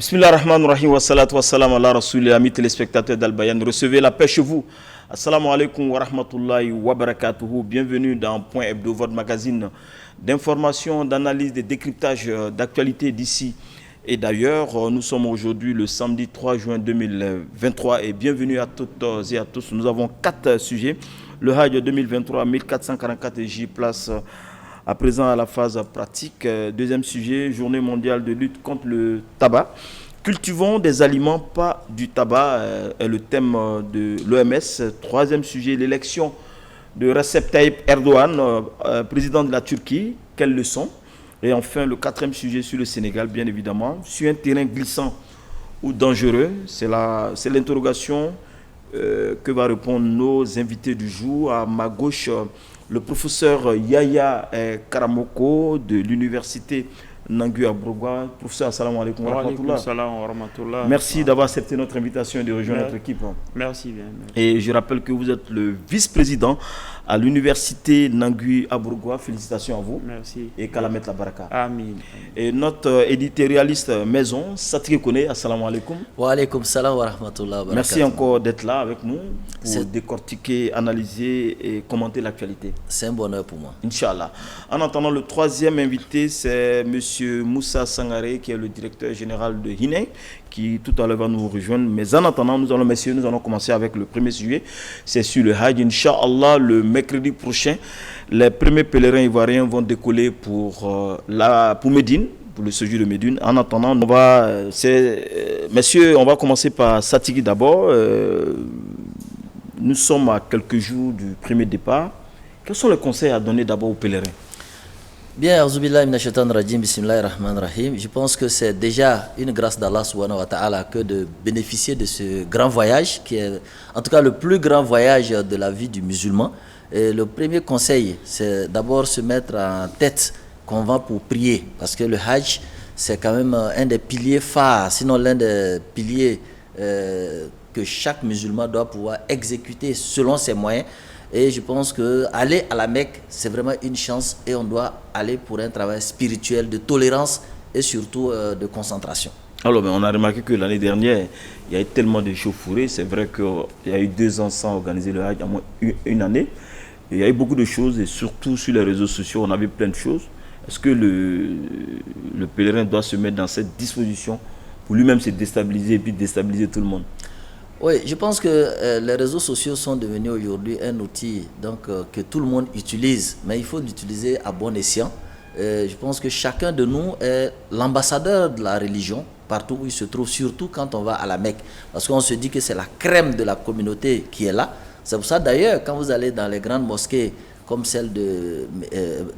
Bismillahirrahmanirrahim wa salatu wa salam ala rasouli, amis téléspectateurs d'Al-Bayan. Recevez la paix chez vous. Assalamu alaikum wa rahmatullahi wa barakatuhu. Bienvenue dans Point Hebdo, votre magazine d'information, d'analyse, de décryptage d'actualité d'ici et d'ailleurs. Nous sommes aujourd'hui le samedi 3 juin 2023 et bienvenue à toutes et à tous. Nous avons 4 sujets. Le Hajj 2023, 1444 J place à présent à la phase pratique. Deuxième sujet, journée mondiale de lutte contre le tabac. Cultivons des aliments, pas du tabac, est le thème de l'OMS. Troisième sujet, l'élection de Recep Tayyip Erdogan, président de la Turquie. Quelles leçons? Et enfin, le quatrième sujet sur le Sénégal, bien évidemment. Sur un terrain glissant ou dangereux, c'est l'interrogation que va répondre nos invités du jour. À ma gauche, le professeur Yaya Karamoko de l'université Nangui Abrogwa. Professeur, assalamu alaikum wa rahmatullah. Merci d'avoir accepté notre invitation et de rejoindre notre équipe. Merci bien. Et je rappelle que vous êtes le vice-président à l'université Nangui Abrogwa. Félicitations à vous. Merci. Et Kalamet la Baraka. Amin. Et notre éditorialiste maison, Satri Kone, assalamu alaikum. Wa alaikum salam wa rahmatullah. Merci encore d'être là avec nous pour décortiquer, analyser et commenter l'actualité. C'est un bonheur pour moi. Inch'Allah. En attendant, le troisième invité, c'est M. Moussa Sangaré, qui est le directeur général de HINEI, qui tout à l'heure va nous rejoindre. Mais en attendant, nous allons commencer avec le premier sujet. C'est sur le Hajj. Inch'Allah, le mercredi prochain, les premiers pèlerins ivoiriens vont décoller pour Médine, pour le séjour de Médine. En attendant, messieurs, on va commencer par Satigi d'abord. Nous sommes à quelques jours du premier départ. Quels sont les conseils à donner d'abord aux pèlerins? Bien, je pense que c'est déjà une grâce d'Allah subhanahu wa ta'ala que de bénéficier de ce grand voyage qui est en tout cas le plus grand voyage de la vie du musulman. Et le premier conseil, c'est d'abord se mettre en tête qu'on va pour prier, parce que le Hajj, c'est quand même un des piliers phares, sinon l'un des piliers que chaque musulman doit pouvoir exécuter selon ses moyens. Et je pense qu'aller à la Mecque, c'est vraiment une chance et on doit aller pour un travail spirituel de tolérance et surtout de concentration. Alors, on a remarqué que l'année dernière, il y a eu tellement de chauffourées. C'est vrai qu'il y a eu 2 ans sans organiser le Hajj, à moins une année. Et il y a eu beaucoup de choses et surtout sur les réseaux sociaux, on a vu plein de choses. Est-ce que le pèlerin doit se mettre dans cette disposition pour lui-même se déstabiliser et puis déstabiliser tout le monde? Oui, je pense que les réseaux sociaux sont devenus aujourd'hui un outil que tout le monde utilise, mais il faut l'utiliser à bon escient. Je pense que chacun de nous est l'ambassadeur de la religion partout où il se trouve, surtout quand on va à la Mecque. Parce qu'on se dit que c'est la crème de la communauté qui est là. C'est pour ça d'ailleurs, quand vous allez dans les grandes mosquées comme celle de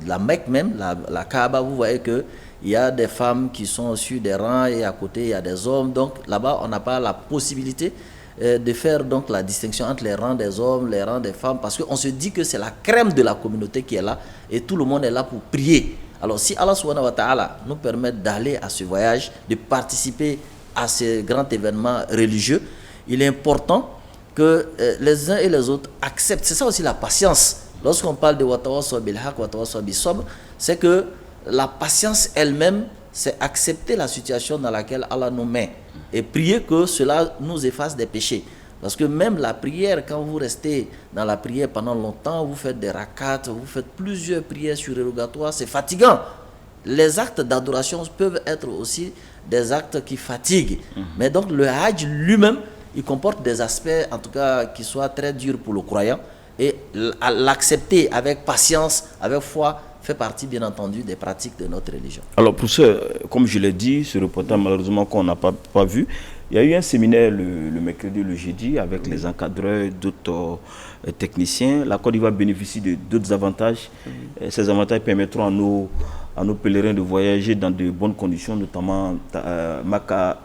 la Mecque même, la Kaaba, vous voyez qu'il y a des femmes qui sont sur des rangs et à côté il y a des hommes. Donc là-bas, on n'a pas la possibilité de faire donc la distinction entre les rangs des hommes, les rangs des femmes, parce qu'on se dit que c'est la crème de la communauté qui est là et tout le monde est là pour prier. Alors si Allah subhanahu wa ta'ala nous permet d'aller à ce voyage, de participer à ce grand événement religieux, il est important que les uns et les autres acceptent. C'est ça aussi la patience. Lorsqu'on parle de watawassaw bil haqq watawassaw bis sabr, c'est que la patience elle-même, c'est accepter la situation dans laquelle Allah nous met et prier que cela nous efface des péchés. Parce que même la prière, quand vous restez dans la prière pendant longtemps, vous faites des rakats, vous faites plusieurs prières surérogatoires, c'est fatigant. Les actes d'adoration peuvent être aussi des actes qui fatiguent. Mais donc le Hajj lui-même, il comporte des aspects en tout cas qui soient très durs pour le croyant. Et l'accepter avec patience, avec foi, fait partie bien entendu des pratiques de notre religion. Alors professeur, comme je l'ai dit, ce reportage malheureusement qu'on n'a pas vu, il y a eu un séminaire le mercredi, le jeudi avec les encadreurs, d'autres techniciens. La Côte d'Ivoire bénéficie d'autres avantages. Ces avantages permettront à nos pèlerins de voyager dans de bonnes conditions, notamment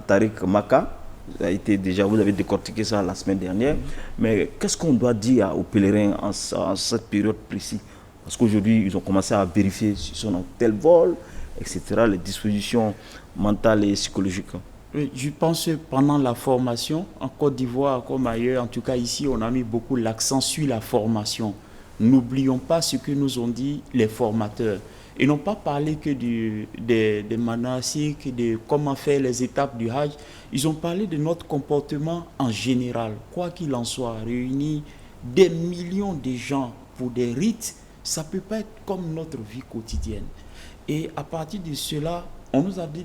Tariq Maka. Vous avez décortiqué ça la semaine dernière. Mais qu'est-ce qu'on doit dire aux pèlerins en cette période précise? Parce qu'aujourd'hui, ils ont commencé à vérifier s'ils sont dans tel vol, etc., les dispositions mentales et psychologiques. Je pense que pendant la formation, en Côte d'Ivoire comme ailleurs, en tout cas ici, on a mis beaucoup l'accent sur la formation. N'oublions pas ce que nous ont dit les formateurs. Ils n'ont pas parlé que des manassiks, de comment faire les étapes du Hajj. Ils ont parlé de notre comportement en général. Quoi qu'il en soit, réunir des millions de gens pour des rites, ça ne peut pas être comme notre vie quotidienne. Et à partir de cela, on nous a dit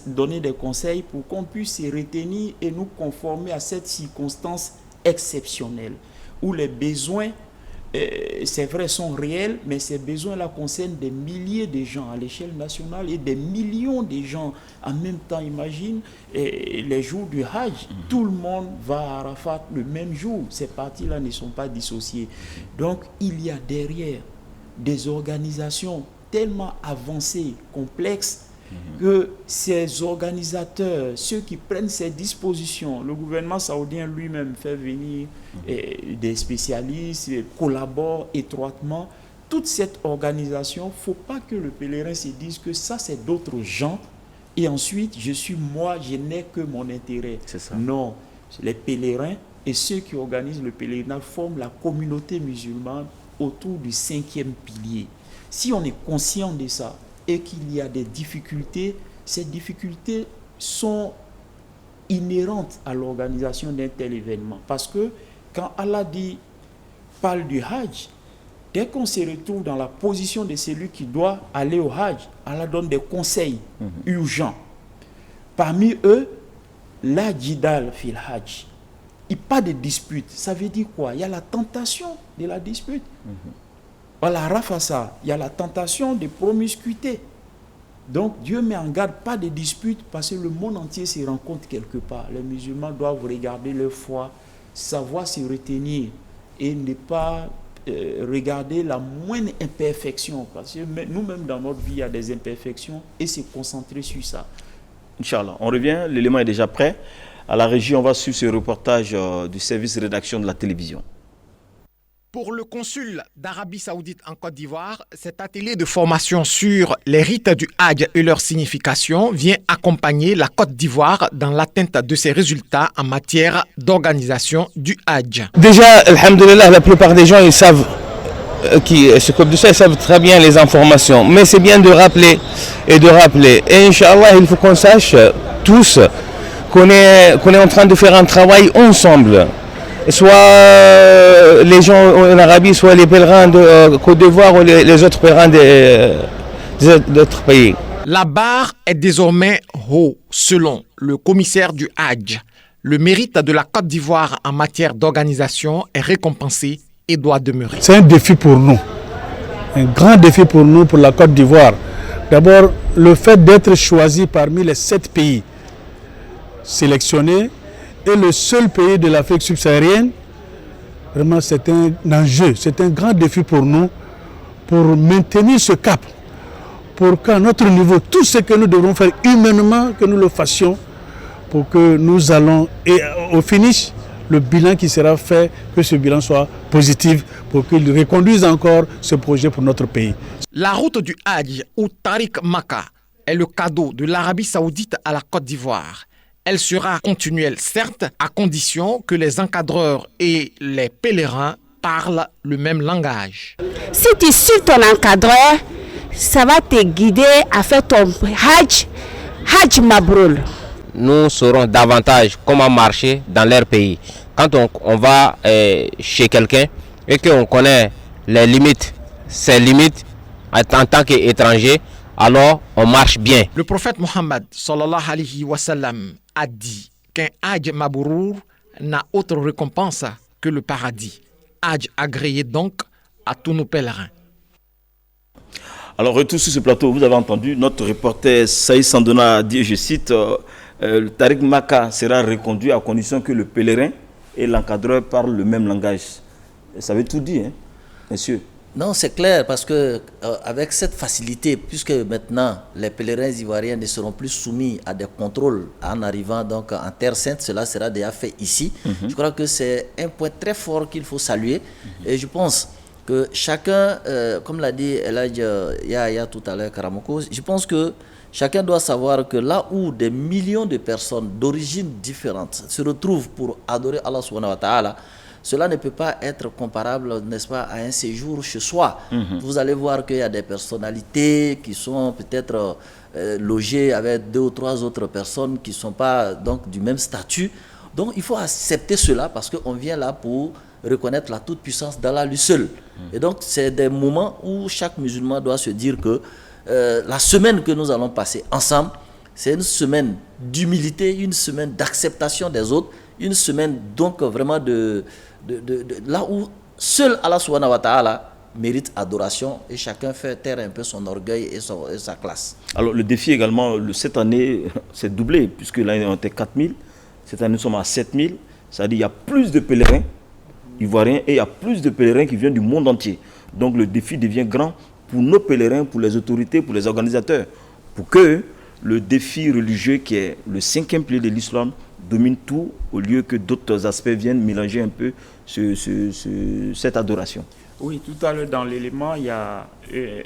donner des conseils pour qu'on puisse se retenir et nous conformer à cette circonstance exceptionnelle où les besoins, c'est vrai, sont réels, mais ces besoins-là concernent des milliers de gens à l'échelle nationale et des millions de gens en même temps. Imagine les jours du Hajj, tout le monde va à Arafat le même jour. Ces parties-là ne sont pas dissociées. Donc, il y a derrière des organisations tellement avancées, complexes, que ces organisateurs, ceux qui prennent ces dispositions, le gouvernement saoudien lui-même fait venir des spécialistes, collabore étroitement. Toute cette organisation, il ne faut pas que le pèlerin se dise que ça c'est d'autres gens et ensuite je n'ai que mon intérêt. C'est ça. Non, les pèlerins et ceux qui organisent le pèlerinage forment la communauté musulmane autour du 5e pilier. Si on est conscient de ça, et qu'il y a des difficultés, ces difficultés sont inhérentes à l'organisation d'un tel événement. Parce que quand Allah parle du Hajj, dès qu'on se retrouve dans la position de celui qui doit aller au Hajj, Allah donne des conseils urgents. Parmi eux, la jidal fil Hajj. Il n'y a pas de dispute. Ça veut dire quoi? Il y a la tentation de la dispute. Voilà, Rafasa, il y a la tentation de promiscuité. Donc Dieu met en garde, pas de dispute, parce que le monde entier se rencontre quelque part. Les musulmans doivent regarder leur foi, savoir se retenir et ne pas regarder la moindre imperfection. Parce que nous-mêmes dans notre vie, il y a des imperfections et se concentrer sur ça. Inch'Allah, on revient, l'élément est déjà prêt. À la régie, on va suivre ce reportage du service rédaction de la télévision. Pour le consul d'Arabie Saoudite en Côte d'Ivoire, cet atelier de formation sur les rites du Hajj et leur signification vient accompagner la Côte d'Ivoire dans l'atteinte de ses résultats en matière d'organisation du Hajj. Déjà, alhamdoulilah, la plupart des gens ils savent qui s'occupent de ça, ils savent très bien les informations. Mais c'est bien de rappeler et de rappeler. Et Inch'Allah, il faut qu'on sache tous qu'on est en train de faire un travail ensemble. Soit les gens en Arabie, soit les pèlerins de Côte d'Ivoire ou les autres pèlerins d'autres pays. La barre est désormais haut, selon le commissaire du Hajj. Le mérite de la Côte d'Ivoire en matière d'organisation est récompensé et doit demeurer. C'est un défi pour nous, un grand défi pour nous, pour la Côte d'Ivoire. D'abord, le fait d'être choisi parmi les 7 pays sélectionnés et le seul pays de l'Afrique subsaharienne, vraiment c'est un enjeu, c'est un grand défi pour nous, pour maintenir ce cap, pour qu'à notre niveau, tout ce que nous devons faire humainement, que nous le fassions, pour que nous allons, et au finish, le bilan qui sera fait, que ce bilan soit positif, pour qu'il reconduise encore ce projet pour notre pays. La route du Hajj ou Tariq Makka est le cadeau de l'Arabie Saoudite à la Côte d'Ivoire. Elle sera continuelle, certes, à condition que les encadreurs et les pèlerins parlent le même langage. Si tu suis ton encadreur, ça va te guider à faire ton Hajj Mabroul. Nous saurons davantage comment marcher dans leur pays. Quand on va chez quelqu'un et qu'on connaît les limites, ses limites en tant qu'étranger, alors on marche bien. Le prophète Mohammed sallallahu alayhi wa sallam a dit qu'un Hajj Mabrour n'a autre récompense que le paradis. Hajj agréé donc à tous nos pèlerins. Alors, retour sur ce plateau, vous avez entendu, notre reporter Saïd Sandona a dit, je cite, le Tariq Makka sera reconduit à condition que le pèlerin et l'encadreur parlent le même langage. Ça veut tout dire, hein, monsieur. Non, c'est clair, parce que avec cette facilité, puisque maintenant les pèlerins ivoiriens ne seront plus soumis à des contrôles en arrivant donc en Terre Sainte, cela sera déjà fait ici. Je crois que c'est un point très fort qu'il faut saluer. Et je pense que chacun, comme l'a dit Eladj Yahya tout à l'heure, Karamoko, je pense que chacun doit savoir que là où des millions de personnes d'origines différentes se retrouvent pour adorer Allah subhanahu wa ta'ala, cela ne peut pas être comparable, n'est-ce pas, à un séjour chez soi. Vous allez voir qu'il y a des personnalités qui sont peut-être logées avec 2 ou 3 autres personnes qui ne sont pas donc du même statut. Donc il faut accepter cela parce qu'on vient là pour reconnaître la toute-puissance d'Allah lui seul. Et donc c'est des moments où chaque musulman doit se dire que la semaine que nous allons passer ensemble, c'est une semaine d'humilité, une semaine d'acceptation des autres, une semaine donc vraiment de là où seul Allah subhanahu wa ta'ala mérite adoration et chacun fait taire un peu son orgueil et sa classe. Alors le défi également, cette année, c'est doublé, puisque l'année on était 4000, cette année nous sommes à 7000, c'est-à-dire qu'il y a plus de pèlerins ivoiriens et il y a plus de pèlerins qui viennent du monde entier. Donc le défi devient grand pour nos pèlerins, pour les autorités, pour les organisateurs, pour que le défi religieux qui est le 5e pilier de l'islam domine tout, au lieu que d'autres aspects viennent mélanger un peu cette adoration. Oui, tout à l'heure dans l'élément, il y a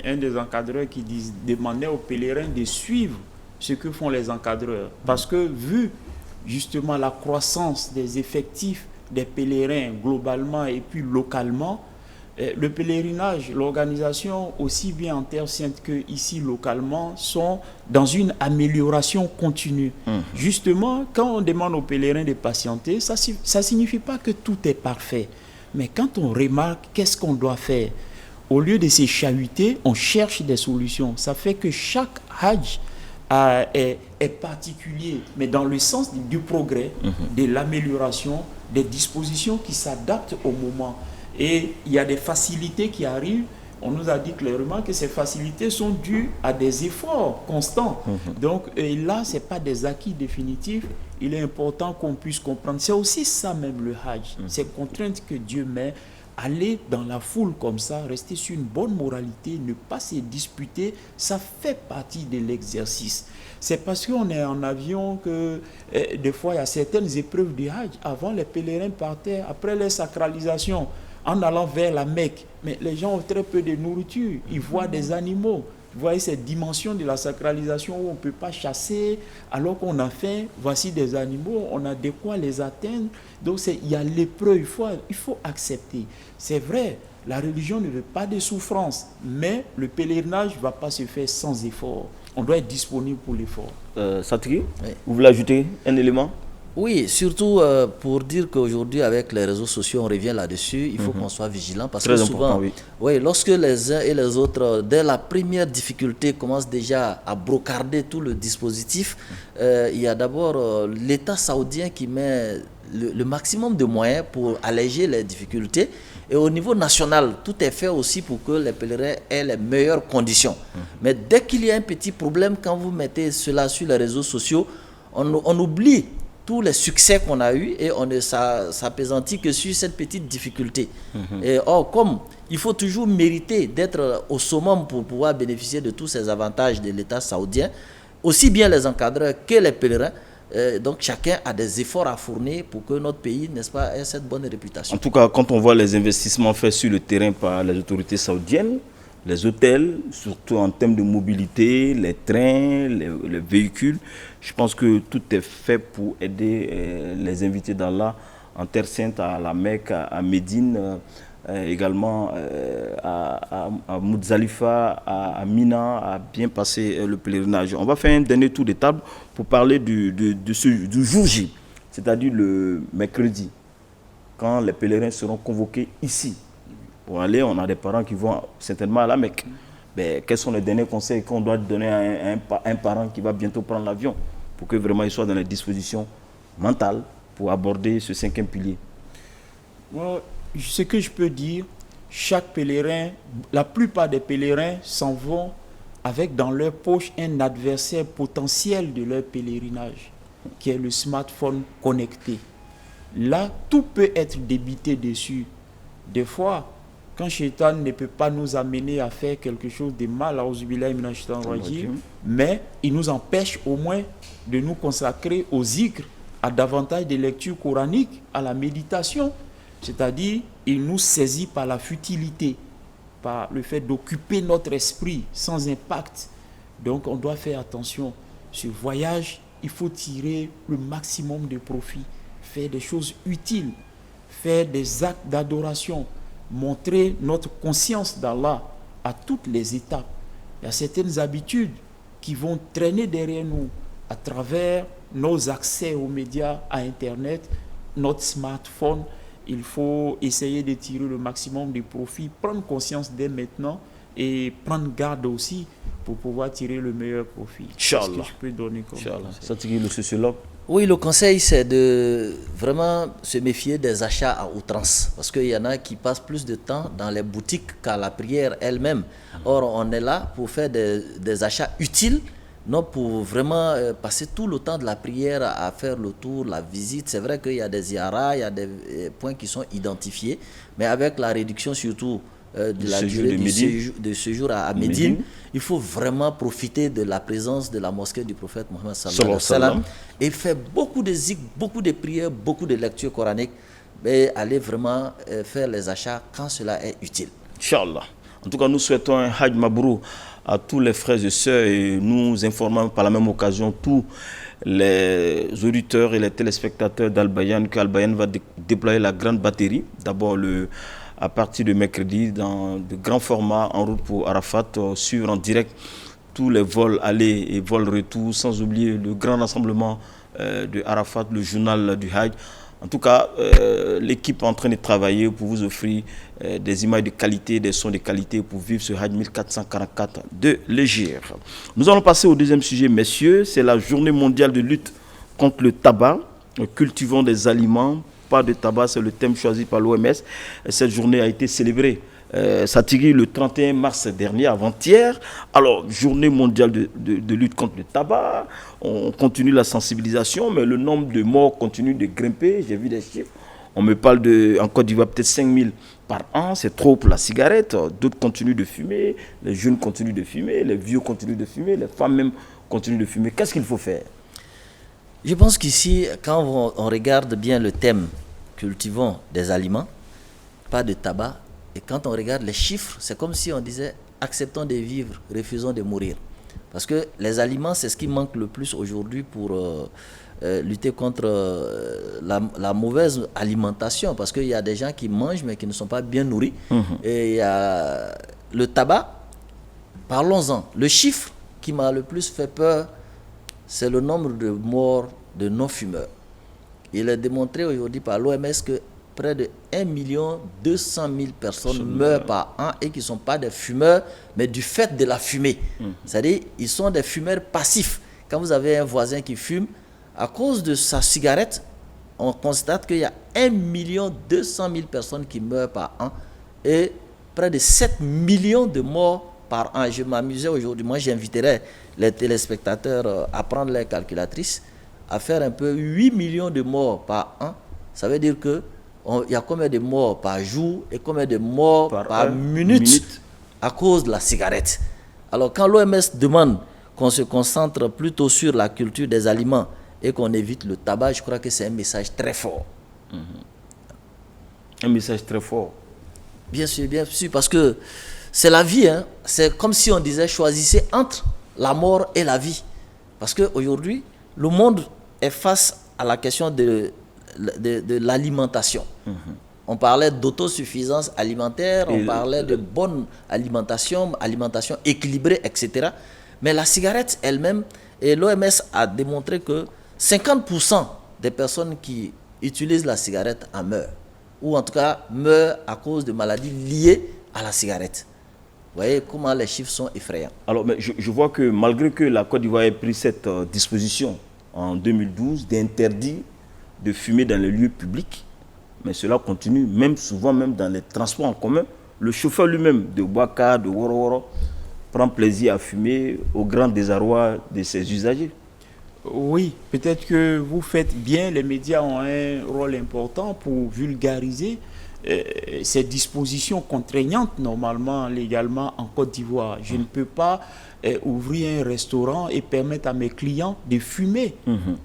un des encadreurs qui demandait aux pèlerins de suivre ce que font les encadreurs. Parce que vu justement la croissance des effectifs des pèlerins globalement et puis localement, le pèlerinage, l'organisation, aussi bien en Terre Sainte que ici localement, sont dans une amélioration continue. Justement, quand on demande aux pèlerins de patienter, ça ne signifie pas que tout est parfait. Mais quand on remarque qu'est-ce qu'on doit faire, au lieu de se chahuter, on cherche des solutions. Ça fait que chaque hajj est particulier, mais dans le sens du progrès, de l'amélioration, des dispositions qui s'adaptent au moment. Et il y a des facilités qui arrivent. On nous a dit clairement que ces facilités sont dues à des efforts constants. Donc là, ce n'est pas des acquis définitifs. Il est important qu'on puisse comprendre. C'est aussi ça même le hajj. Ces contraintes que Dieu met. Aller dans la foule comme ça, rester sur une bonne moralité, ne pas se disputer, ça fait partie de l'exercice. C'est parce qu'on est en avion que des fois il y a certaines épreuves du hajj. Avant, les pèlerins partaient après leur sacralisation en allant vers la Mecque. Mais les gens ont très peu de nourriture. Ils voient des animaux. Vous voyez cette dimension de la sacralisation où on ne peut pas chasser alors qu'on a faim. Voici des animaux, on a de quoi les atteindre. Donc il y a l'épreuve, il faut accepter. C'est vrai, la religion ne veut pas de souffrance, mais le pèlerinage ne va pas se faire sans effort. On doit être disponible pour l'effort. Satri, vous voulez ajouter un élément? Oui, surtout pour dire qu'aujourd'hui, avec les réseaux sociaux, on revient là-dessus, il faut qu'on soit vigilant parce Très que souvent, important, oui, lorsque les uns et les autres, dès la première difficulté, commencent déjà à brocarder tout le dispositif, il y a d'abord l'État saoudien qui met le maximum de moyens pour alléger les difficultés. Et au niveau national, tout est fait aussi pour que les pèlerins aient les meilleures conditions. Mais dès qu'il y a un petit problème, quand vous mettez cela sur les réseaux sociaux, on oublie tous les succès qu'on a eus et on ne s'appesantit que sur cette petite difficulté. Et or, comme il faut toujours mériter d'être au summum pour pouvoir bénéficier de tous ces avantages de l'État saoudien, aussi bien les encadreurs que les pèlerins, donc chacun a des efforts à fournir pour que notre pays, n'est-ce pas, ait cette bonne réputation. En tout cas, quand on voit les investissements faits sur le terrain par les autorités saoudiennes, les hôtels, surtout en termes de mobilité, les trains, les véhicules, je pense que tout est fait pour aider les invités d'Allah en Terre Sainte, à la Mecque, à Médine, également à Muzdalifa, à Mina, à bien passer le pèlerinage. On va faire un dernier tour de table pour parler du jour J, c'est-à-dire le mercredi, quand les pèlerins seront convoqués ici. Pour aller, on a des parents qui vont certainement à la Mecque. Mais quels sont les derniers conseils qu'on doit donner à un parent qui va bientôt prendre l'avion pour que vraiment il soit dans les dispositions mentales pour aborder ce 5e pilier? Moi, ce que je peux dire, chaque pèlerin, la plupart des pèlerins s'en vont avec dans leur poche un adversaire potentiel de leur pèlerinage, qui est le smartphone connecté. Là, tout peut être débité dessus. Des fois, quand Shaitan ne peut pas nous amener à faire quelque chose de mal, mais il nous empêche au moins de nous consacrer au zikr, à davantage de lecture coranique, à la méditation. C'est-à-dire, il nous saisit par la futilité, par le fait d'occuper notre esprit sans impact. Donc, on doit faire attention. Ce voyage, il faut tirer le maximum de profit, faire des choses utiles. faire des actes d'adoration, montrer notre conscience d'Allah à toutes les étapes. Il y a certaines habitudes qui vont traîner derrière nous à travers nos accès aux médias, à Internet, notre smartphone. Il faut essayer de tirer le maximum de profit, prendre conscience dès maintenant et prendre garde aussi pour pouvoir tirer le meilleur profit. Inch'Allah. C'est ce que je peux donner comme conseil. Satigi, le sociologue. Oui, le conseil, c'est de vraiment se méfier des achats à outrance. Parce qu'il y en a qui passent plus de temps dans les boutiques qu'à la prière elle-même. Or, on est là pour faire des achats utiles, non pour vraiment passer tout le temps de la prière à faire le tour, la visite. C'est vrai qu'il y a des ziyaras, il y a des points qui sont identifiés, mais avec la réduction surtout de la durée de séjour à Médine, il faut vraiment profiter de la présence de la mosquée du prophète Mohammed sallallahu alayhi wa sallam et faire beaucoup de zikr, beaucoup de prières, beaucoup de lectures coraniques, mais aller vraiment faire les achats quand cela est utile. Inch'Allah. En tout cas, nous souhaitons un Hajj Mabrou à tous les frères et sœurs et nous informons par la même occasion tous les auditeurs et les téléspectateurs d'Al-Bayan qu'Al-Bayan va déployer la grande batterie. D'abord à partir de mercredi dans de grands formats en route pour Arafat, suivre en direct tous les vols aller et vols retour, sans oublier le grand rassemblement de Arafat, le journal du Hajj. En tout cas, l'équipe est en train de travailler pour vous offrir des images de qualité, des sons de qualité pour vivre ce Hajj 1444 de l'Hégire. Nous allons passer au deuxième sujet, messieurs. C'est la journée mondiale de lutte contre le tabac. Cultivons des aliments, pas de tabac, c'est le thème choisi par l'OMS. Cette journée a été célébrée, Satigi, le 31 mars dernier, avant-hier. Alors, journée mondiale de lutte contre le tabac. On continue la sensibilisation, mais le nombre de morts continue de grimper. J'ai vu des chiffres. On me parle en Côte d'Ivoire, peut-être 5000 par an. C'est trop pour la cigarette. D'autres continuent de fumer. Les jeunes continuent de fumer. Les vieux continuent de fumer. Les femmes même continuent de fumer. Qu'est-ce qu'il faut faire? Je pense qu'ici, quand on regarde bien le thème « Cultivons des aliments, pas de tabac », et quand on regarde les chiffres, c'est comme si on disait « Acceptons de vivre, refusons de mourir ». Parce que les aliments, c'est ce qui manque le plus aujourd'hui pour lutter contre la mauvaise alimentation. Parce qu'il y a des gens qui mangent mais qui ne sont pas bien nourris. Et il y a le tabac, parlons-en. Le chiffre qui m'a le plus fait peur, c'est le nombre de morts de non-fumeurs. Il est démontré aujourd'hui par l'OMS que près de 1 200 000 personnes meurent par an et qui ne sont pas des fumeurs, mais du fait de la fumée. C'est-à-dire ils sont des fumeurs passifs. Quand vous avez un voisin qui fume, à cause de sa cigarette, on constate qu'il y a 1 200 000 personnes qui meurent par an et près de 7 millions de morts par an. Je m'amusais aujourd'hui, moi j'inviterais les téléspectateurs à prendre les calculatrices, à faire un peu 8 millions de morts par an. Ça veut dire que il y a combien de morts par jour et combien de morts par minute à cause de la cigarette. Alors quand l'OMS demande qu'on se concentre plutôt sur la culture des aliments et qu'on évite le tabac, je crois que c'est un message très fort. Un message très fort. Bien sûr, parce que c'est la vie. Hein. C'est comme si on disait choisissez entre la mort et la vie. Parce qu'aujourd'hui, le monde est face à la question de l'alimentation. On parlait d'autosuffisance alimentaire, on parlait de bonne alimentation équilibrée, etc. Mais la cigarette elle-même, et l'OMS a démontré que 50% des personnes qui utilisent la cigarette en meurent. Ou en tout cas meurent à cause de maladies liées à la cigarette. Vous voyez comment les chiffres sont effrayants. Alors, mais je vois que malgré que la Côte d'Ivoire ait pris cette disposition en 2012 d'interdire de fumer dans les lieux publics, mais cela continue, même souvent même dans les transports en commun. Le chauffeur lui-même de Ouaka, de Woro prend plaisir à fumer au grand désarroi de ses usagers. Oui, peut-être que vous faites bien, les médias ont un rôle important pour vulgariser ces dispositions contraignantes normalement, légalement en Côte d'Ivoire. Je ne peux pas ouvrir un restaurant et permettre à mes clients de fumer.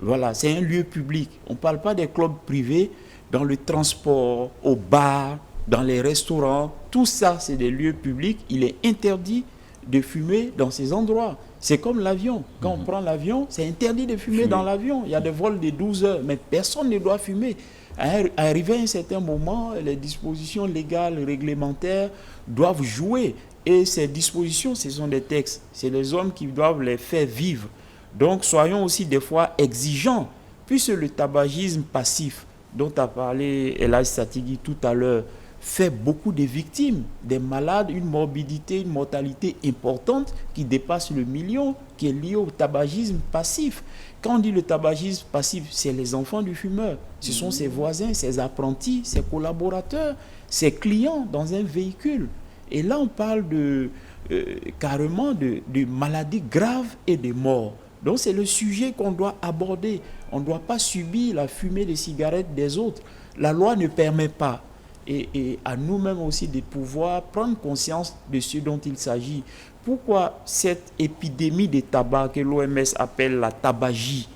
Voilà, c'est un lieu public. On ne parle pas des clubs privés, dans le transport, au bar, dans les restaurants. Tout ça, c'est des lieux publics. Il est interdit de fumer dans ces endroits. C'est comme l'avion. Quand on prend l'avion, c'est interdit de fumer dans l'avion. Il y a des vols de 12 heures, mais personne ne doit fumer. Arrivé à un certain moment, les dispositions légales, réglementaires doivent jouer. Et ces dispositions, ce sont des textes. C'est les hommes qui doivent les faire vivre. Donc, soyons aussi des fois exigeants, puisque le tabagisme passif, dont a parlé Elhadji Satigui tout à l'heure, fait beaucoup de victimes, des malades, une morbidité, une mortalité importante qui dépasse le million, qui est liée au tabagisme passif. Quand on dit le tabagisme passif, c'est les enfants du fumeur. Ce sont ses voisins, ses apprentis, ses collaborateurs, ses clients dans un véhicule. Et là, on parle carrément de maladies graves et de morts. Donc, c'est le sujet qu'on doit aborder. On ne doit pas subir la fumée des cigarettes des autres. La loi ne permet pas. Et à nous-mêmes aussi de pouvoir prendre conscience de ce dont il s'agit. Pourquoi cette épidémie de tabac que l'OMS appelle la tabagie?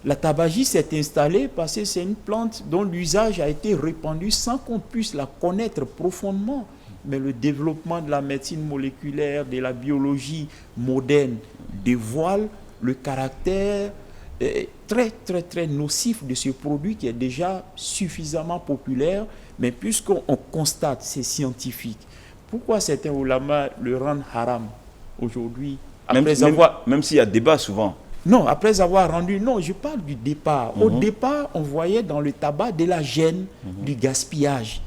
La tabagie s'est installée parce que c'est une plante dont l'usage a été répandu sans qu'on puisse la connaître profondément. Mais le développement de la médecine moléculaire, de la biologie moderne dévoile le caractère très, très, très nocif de ce produit qui est déjà suffisamment populaire. Mais puisqu'on constate, c'est scientifique, pourquoi certains ulama le rendent haram aujourd'hui? Même s'il y a débat souvent. Non, après avoir rendu... Non, je parle du départ. Au départ, on voyait dans le tabac de la gêne, du gaspillage.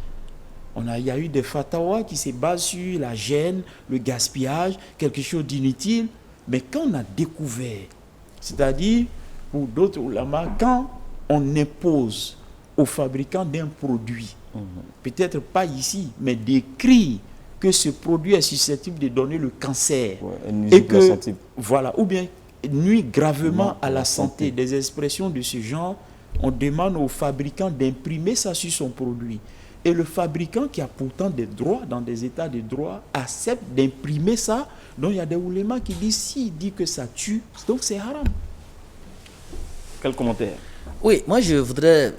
Il y a eu des fatwas qui se basent sur la gêne, le gaspillage, quelque chose d'inutile. Mais quand on a découvert, c'est-à-dire, pour d'autres ulama, quand on impose aux fabricants d'un produit, peut-être pas ici, mais d'écrire que ce produit est susceptible de donner le cancer, et que, voilà, ou bien nuit gravement à la santé, des expressions de ce genre, on demande aux fabricants d'imprimer ça sur son produit. Et le fabricant, qui a pourtant des droits dans des états de droit, accepte d'imprimer ça. Donc il y a des oulémas qui disent, s'il dit que ça tue, donc c'est haram. Quel commentaire? Oui, moi je voudrais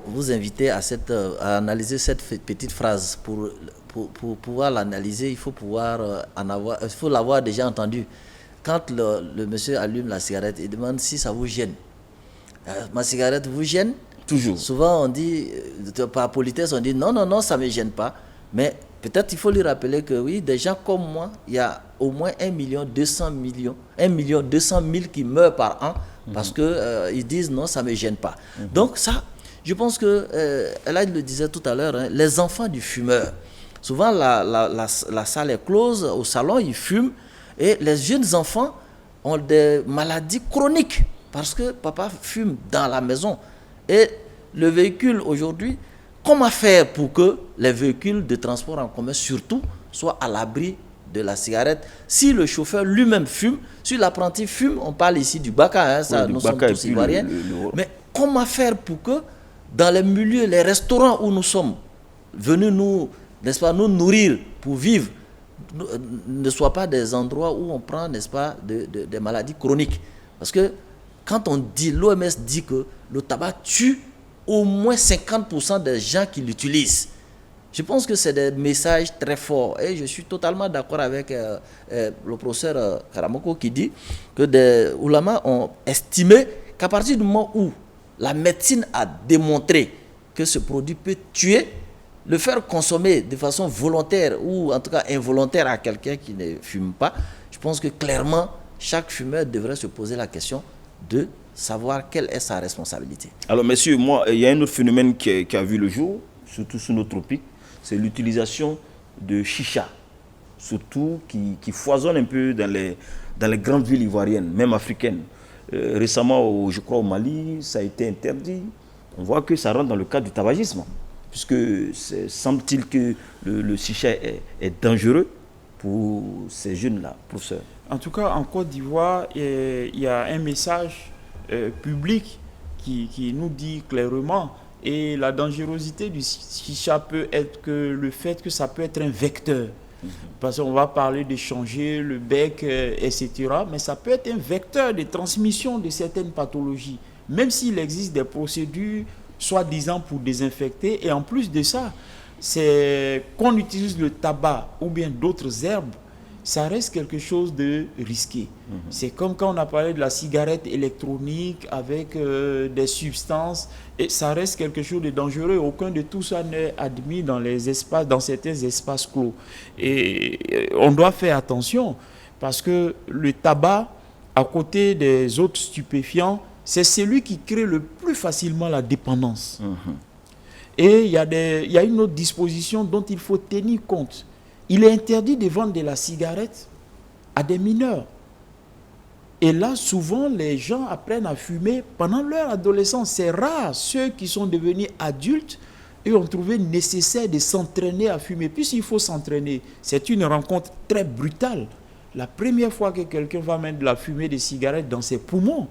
vous inviter à analyser cette petite phrase. Pour pouvoir l'analyser, il faut l'avoir déjà entendu. Quand le monsieur allume la cigarette, il demande si ça vous gêne. Ma cigarette vous gêne? Toujours. Souvent on dit, par politesse, on dit non, ça ne me gêne pas. Mais peut-être il faut lui rappeler que oui, des gens comme moi, il y a au moins 1,2 million qui meurent par an parce qu'ils disent non, ça ne me gêne pas. Donc ça, je pense que, là il le disait tout à l'heure, hein, les enfants du fumeur, souvent la salle est close, au salon ils fument, et les jeunes enfants ont des maladies chroniques parce que papa fume dans la maison. Et le véhicule aujourd'hui, comment faire pour que les véhicules de transport en commun surtout soient à l'abri de la cigarette? Si le chauffeur lui-même fume, si l'apprenti fume, on parle ici du baka, hein, ça, oui, nous sommes tous ivoiriens. Mais comment faire pour que dans les milieux, les restaurants où nous sommes venus nous, n'est-ce pas, nous nourrir pour vivre, ne soient pas des endroits où on prend, n'est-ce pas, des maladies chroniques? Parce que quand on dit, l'OMS dit que le tabac tue au moins 50% des gens qui l'utilisent. Je pense que c'est des messages très forts. Et je suis totalement d'accord avec le professeur Karamoko qui dit que des ulama ont estimé qu'à partir du moment où la médecine a démontré que ce produit peut tuer, le faire consommer de façon volontaire ou en tout cas involontaire à quelqu'un qui ne fume pas, je pense que clairement, chaque fumeur devrait se poser la question de savoir quelle est sa responsabilité. Alors, messieurs, moi, il y a un autre phénomène qui a vu le jour, surtout sous nos tropiques, c'est l'utilisation de chicha, surtout qui foisonne un peu dans les grandes villes ivoiriennes, même africaines. Récemment, je crois au Mali, ça a été interdit. On voit que ça rentre dans le cadre du tabagisme, puisque semble-t-il que le chicha est dangereux pour ces jeunes-là, professeur. En tout cas, en Côte d'Ivoire, il y a un message public qui nous dit clairement, et la dangerosité du chicha peut être que le fait que ça peut être un vecteur. Parce qu'on va parler de changer le bec, etc. Mais ça peut être un vecteur de transmission de certaines pathologies. Même s'il existe des procédures, soi-disant pour désinfecter. Et en plus de ça, c'est qu'on utilise le tabac ou bien d'autres herbes. ça reste quelque chose de risqué. C'est comme quand on a parlé de la cigarette électronique avec des substances, et ça reste quelque chose de dangereux. Aucun de tout ça n'est admis dans les espaces, dans certains espaces clos. Et on doit faire attention parce que le tabac, à côté des autres stupéfiants, c'est celui qui crée le plus facilement la dépendance. Et il y a une autre disposition dont il faut tenir compte. Il est interdit de vendre de la cigarette à des mineurs. Et là, souvent, les gens apprennent à fumer pendant leur adolescence. C'est rare. Ceux qui sont devenus adultes, eux ont trouvé nécessaire de s'entraîner à fumer. Puisqu'il faut s'entraîner, c'est une rencontre très brutale. La première fois que quelqu'un va mettre de la fumée de cigarette dans ses poumons,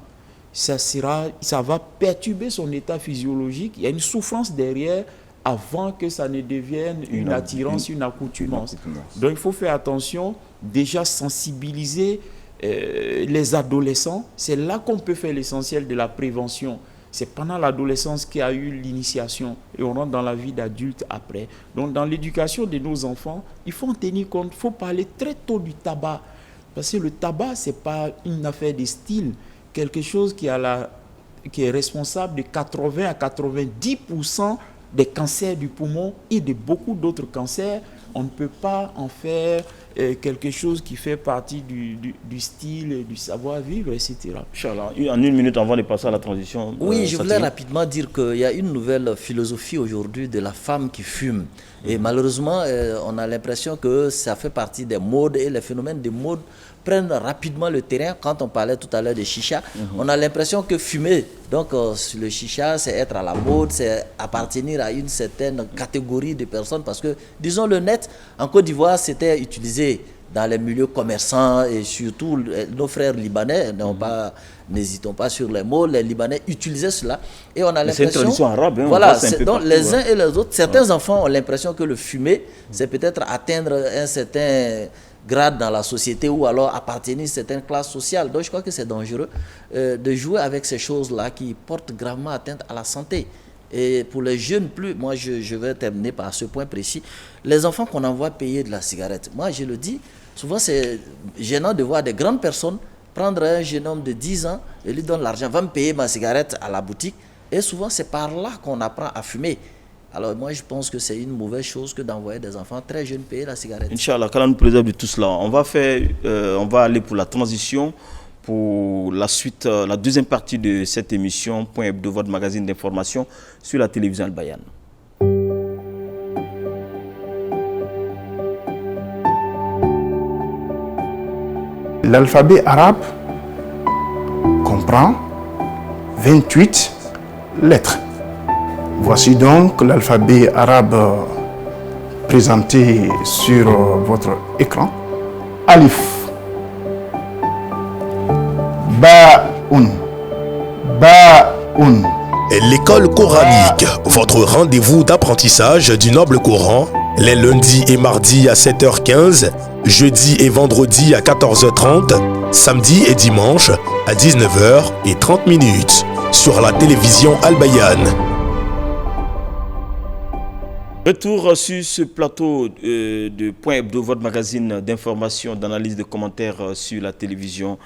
ça va perturber son état physiologique. Il y a une souffrance derrière avant que ça ne devienne une attirance, une accoutumance. Donc il faut faire attention, déjà sensibiliser les adolescents. C'est là qu'on peut faire l'essentiel de la prévention. C'est pendant l'adolescence qu'il y a eu l'initiation et on rentre dans la vie d'adulte après. Donc dans l'éducation de nos enfants, il faut en tenir compte, il faut parler très tôt du tabac. Parce que le tabac, ce n'est pas une affaire de style, quelque chose qui est responsable de 80 à 90% des cancers du poumon et de beaucoup d'autres cancers. On ne peut pas en faire quelque chose qui fait partie du style, du savoir-vivre, etc. Inch'Allah, en une minute avant de passer à la transition. Oui, je voulais rapidement dire qu'il y a une nouvelle philosophie aujourd'hui de la femme qui fume. Et malheureusement, on a l'impression que ça fait partie des modes et les phénomènes de mode prennent rapidement le terrain. Quand on parlait tout à l'heure de chicha, on a l'impression que fumer, donc le chicha, c'est être à la mode, c'est appartenir à une certaine catégorie de personnes parce que, disons, le net, en Côte d'Ivoire, c'était utilisé dans les milieux commerçants et surtout nos frères libanais, n'hésitons pas sur les mots, les Libanais utilisaient cela et on a l'impression... C'est une tradition arabe. Voilà, donc les uns et les autres, certains enfants ont l'impression que le fumer, c'est peut-être atteindre un certain grade dans la société ou alors appartenir à certaines classes sociales. Donc je crois que c'est dangereux de jouer avec ces choses-là qui portent gravement atteinte à la santé. Et pour les jeunes plus, moi je vais terminer par ce point précis, les enfants qu'on envoie payer de la cigarette. Moi je le dis, souvent c'est gênant de voir des grandes personnes prendre un jeune homme de 10 ans et lui donner l'argent, va me payer ma cigarette à la boutique. Et souvent c'est par là qu'on apprend à fumer. Alors moi je pense que c'est une mauvaise chose que d'envoyer des enfants très jeunes payer la cigarette. Inch'Allah, qu'Allah nous préserve de tout cela. On va aller pour la transition, pour la suite, la deuxième partie de cette émission, Point Hebdo, votre magazine d'information sur la télévision Al Bayan. L'alphabet arabe comprend 28 lettres. Voici donc l'alphabet arabe présenté sur votre écran. Alif, Ba'un, Ba'un. L'école coranique, votre rendez-vous d'apprentissage du noble Coran, les lundis et mardis à 7h15, jeudi et vendredi à 14h30, samedi et dimanche à 19h30 sur la télévision Al Bayan. Retour sur ce plateau de Point Hebdo, votre magazine d'information, d'analyse, de commentaires sur la télévision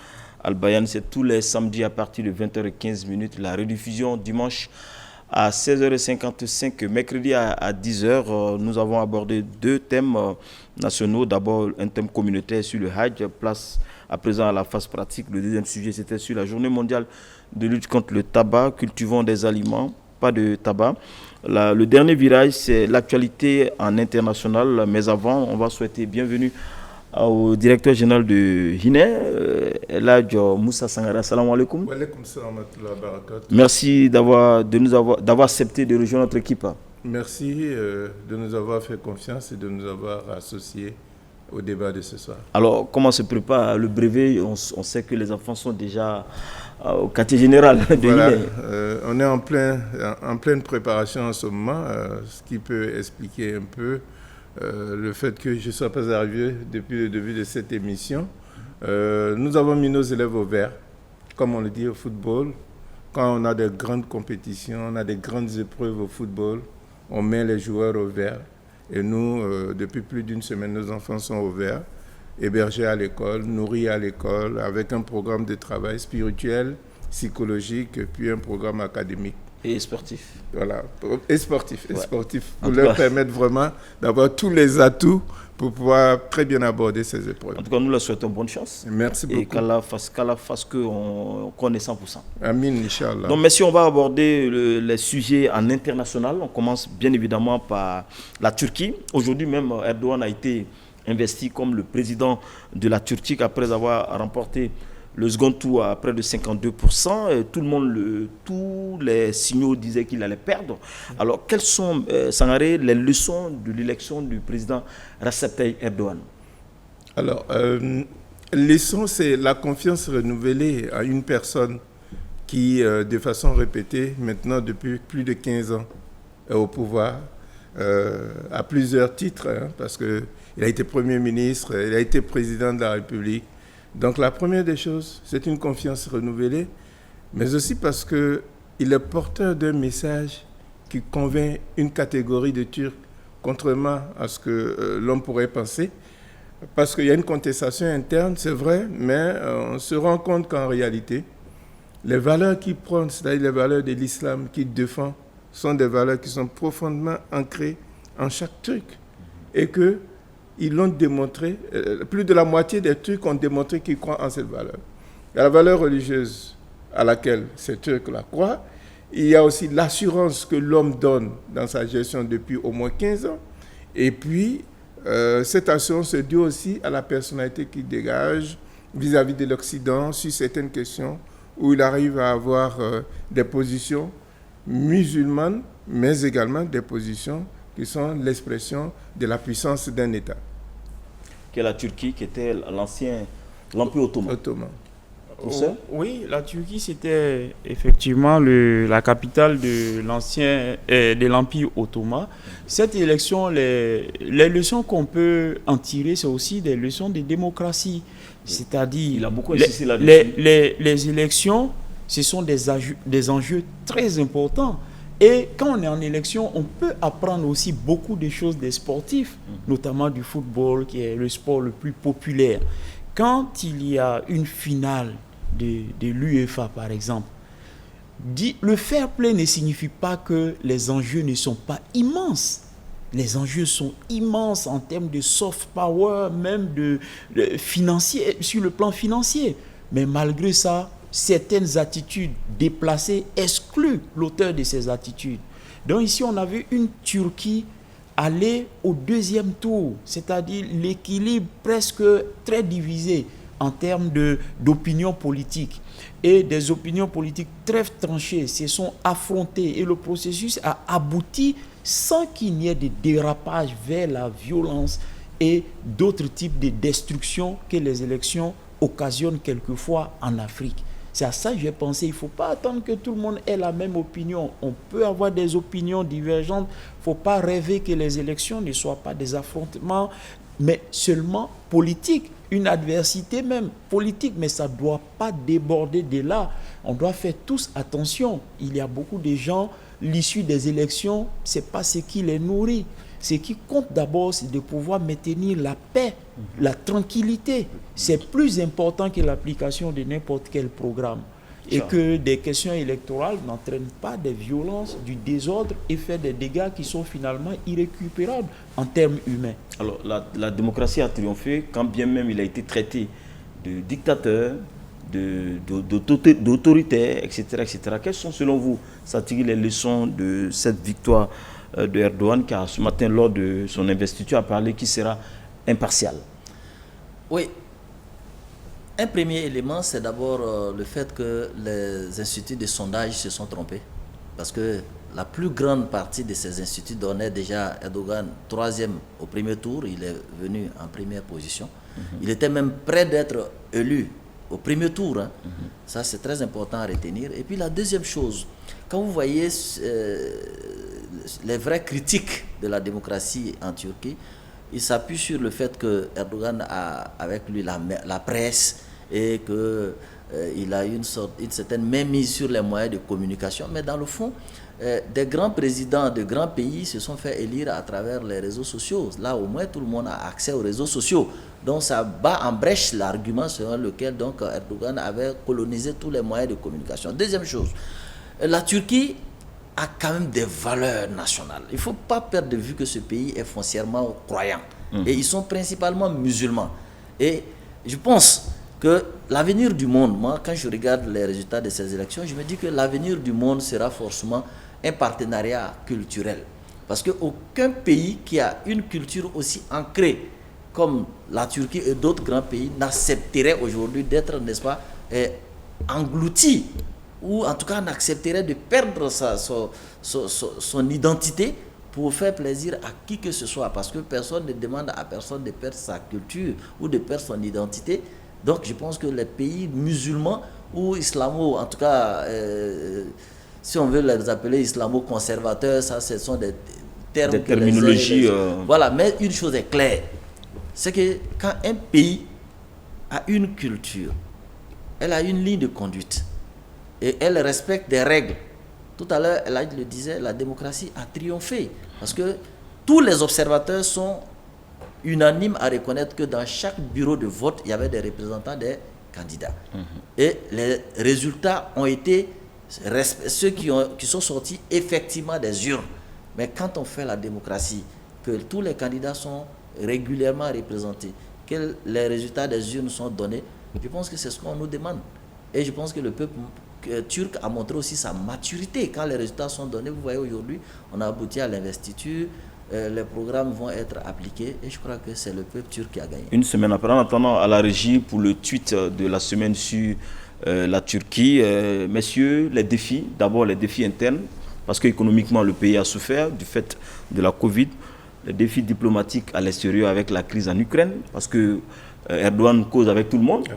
Al Bayan. C'est tous les samedis à partir de 20h15, la rediffusion dimanche à 16h55, mercredi à 10h. Nous avons abordé deux thèmes nationaux. D'abord, un thème communautaire sur le Hajj, place à présent à la phase pratique. Le deuxième sujet, c'était sur la journée mondiale de lutte contre le tabac. Cultivons des aliments, pas de tabac. Le dernier virage, c'est l'actualité en international. Mais avant, on va souhaiter bienvenue au directeur général de HINE, Eladj Moussa Sangara. Salam alaikum. Merci d'avoir accepté de rejoindre notre équipe. Merci de nous avoir fait confiance et de nous avoir associés au débat de ce soir. Alors, comment se prépare le brevet? On sait que les enfants sont déjà au quartier général de HINE. On est en pleine préparation en ce moment, ce qui peut expliquer un peu le fait que je ne sois pas arrivé depuis le début de cette émission. Nous avons mis nos élèves au vert, comme on le dit au football. Quand on a des grandes compétitions, on a des grandes épreuves au football, on met les joueurs au vert. Et nous, depuis plus d'une semaine, nos enfants sont au vert. hébergés à l'école, nourris à l'école, avec un programme de travail spirituel, psychologique, puis un programme académique. Et sportif. Voilà, et sportif, pour leur permettre vraiment d'avoir tous les atouts pour pouvoir très bien aborder ces épreuves. En tout cas, nous leur souhaitons bonne chance. Merci beaucoup. Et qu'Allah fasse qu'on connaît 100%. Amin, Inch'Allah. Donc, merci. On va aborder les sujets en international. On commence bien évidemment par la Turquie. Aujourd'hui même, Erdogan a été investi comme le président de la Turquie après avoir remporté le second tour à près de 52%. Et tous les signaux disaient qu'il allait perdre. Alors, quelles sont, Sangaré, les leçons de l'élection du président Recep Tayyip Erdogan? Alors, leçon, c'est la confiance renouvelée à une personne qui, de façon répétée, maintenant depuis plus de 15 ans, est au pouvoir, à plusieurs titres, parce qu'il a été Premier ministre, il a été président de la République. Donc la première des choses, c'est une confiance renouvelée, mais aussi parce qu'il est porteur d'un message qui convainc une catégorie de Turcs, contrairement à ce que l'on pourrait penser. Parce qu'il y a une contestation interne, c'est vrai, mais on se rend compte qu'en réalité, les valeurs qu'il prône, c'est-à-dire les valeurs de l'islam qu'il défend, sont des valeurs qui sont profondément ancrées en chaque Turc. Et que ils l'ont démontré, plus de la moitié des Turcs ont démontré qu'ils croient en cette valeur. Il y a la valeur religieuse à laquelle ces Turcs-là croient. Il y a aussi l'assurance que l'homme donne dans sa gestion depuis au moins 15 ans. Et puis, cette assurance se due aussi à la personnalité qu'il dégage vis-à-vis de l'Occident sur certaines questions où il arrive à avoir des positions musulmanes, mais également des positions qui sont l'expression de la puissance d'un État. Qui est la Turquie, qui était l'Empire ottoman. Oui, la Turquie, c'était effectivement la capitale de l'Empire ottoman. Cette élection, les leçons qu'on peut en tirer, c'est aussi des leçons de démocratie. C'est-à-dire, il a beaucoup insisté là-dessus. Les élections, ce sont des enjeux très importants. Et quand on est en élection, on peut apprendre aussi beaucoup de choses des sportifs, notamment du football, qui est le sport le plus populaire. Quand il y a une finale de l'UEFA, par exemple, le fair play ne signifie pas que les enjeux ne sont pas immenses. Les enjeux sont immenses en termes de soft power, même financier, sur le plan financier. Mais malgré ça, certaines attitudes déplacées excluent l'auteur de ces attitudes. Donc ici, on a vu une Turquie aller au deuxième tour, c'est-à-dire l'équilibre presque très divisé en termes d'opinions politiques. Et des opinions politiques très tranchées se sont affrontées et le processus a abouti sans qu'il n'y ait de dérapage vers la violence et d'autres types de destruction que les élections occasionnent quelquefois en Afrique. C'est à ça que j'ai pensé. Il ne faut pas attendre que tout le monde ait la même opinion. On peut avoir des opinions divergentes. Il ne faut pas rêver que les élections ne soient pas des affrontements, mais seulement politiques. Une adversité même politique, mais ça ne doit pas déborder de là. On doit faire tous attention. Il y a beaucoup de gens, l'issue des élections, ce n'est pas ce qui les nourrit. Ce qui compte d'abord, c'est de pouvoir maintenir la paix, la tranquillité. C'est plus important que l'application de n'importe quel programme. Et que des questions électorales n'entraînent pas des violences, du désordre et fait des dégâts qui sont finalement irrécupérables en termes humains. Alors, la démocratie a triomphé, quand bien même il a été traité de dictateur, d'autoritaire, etc., etc. Quelles sont, selon vous, les leçons de cette victoire de Erdogan, qui a ce matin, lors de son investiture, a parlé qu'il sera impartial? Oui. Un premier élément, c'est d'abord le fait que les instituts de sondage se sont trompés. Parce que la plus grande partie de ces instituts donnaient déjà Erdogan 3e au premier tour. Il est venu en première position. Il était même prêt d'être élu au premier tour. Ça, c'est très important à retenir. Et puis la deuxième chose, quand vous voyez les vraies critiques de la démocratie en Turquie, il s'appuie sur le fait que Erdogan a avec lui la presse et qu'il a une certaine mainmise sur les moyens de communication. Mais dans le fond, des grands présidents de grands pays se sont fait élire à travers les réseaux sociaux. Là, au moins, tout le monde a accès aux réseaux sociaux. Donc, ça bat en brèche l'argument selon lequel donc, Erdogan avait colonisé tous les moyens de communication. Deuxième chose, la Turquie a quand même des valeurs nationales. Il ne faut pas perdre de vue que ce pays est foncièrement croyant. Et ils sont principalement musulmans. Et je pense que l'avenir du monde, moi, quand je regarde les résultats de ces élections, je me dis que l'avenir du monde sera forcément un partenariat culturel. Parce qu'aucun pays qui a une culture aussi ancrée comme la Turquie et d'autres grands pays n'accepterait aujourd'hui d'être, n'est-ce pas, englouti, ou en tout cas n'accepterait de perdre son identité pour faire plaisir à qui que ce soit. Parce que personne ne demande à personne de perdre sa culture ou de perdre son identité. Donc je pense que les pays musulmans ou islamo, en tout cas, si on veut les appeler islamo-conservateurs, ça ce sont des termes... Des terminologies... Voilà, mais une chose est claire, c'est que quand un pays a une culture, elle a une ligne de conduite et elle respecte des règles. Tout à l'heure, elle le disait, la démocratie a triomphé parce que tous les observateurs sont unanimes à reconnaître que dans chaque bureau de vote, il y avait des représentants des candidats. Et les résultats ont été ceux qui sont sortis effectivement des urnes. Mais quand on fait la démocratie, que tous les candidats sont régulièrement représentés, que les résultats des urnes sont donnés, je pense que c'est ce qu'on nous demande. Et je pense que le peuple turc a montré aussi sa maturité. Quand les résultats sont donnés, vous voyez aujourd'hui, on a abouti à l'investiture, les programmes vont être appliqués et je crois que c'est le peuple turc qui a gagné. Une semaine après, en attendant à la régie pour le tweet de la semaine sur la Turquie, messieurs, les défis, d'abord les défis internes, parce qu'économiquement le pays a souffert du fait de la Covid, les défis diplomatiques à l'extérieur avec la crise en Ukraine, parce que Erdogan cause avec tout le monde,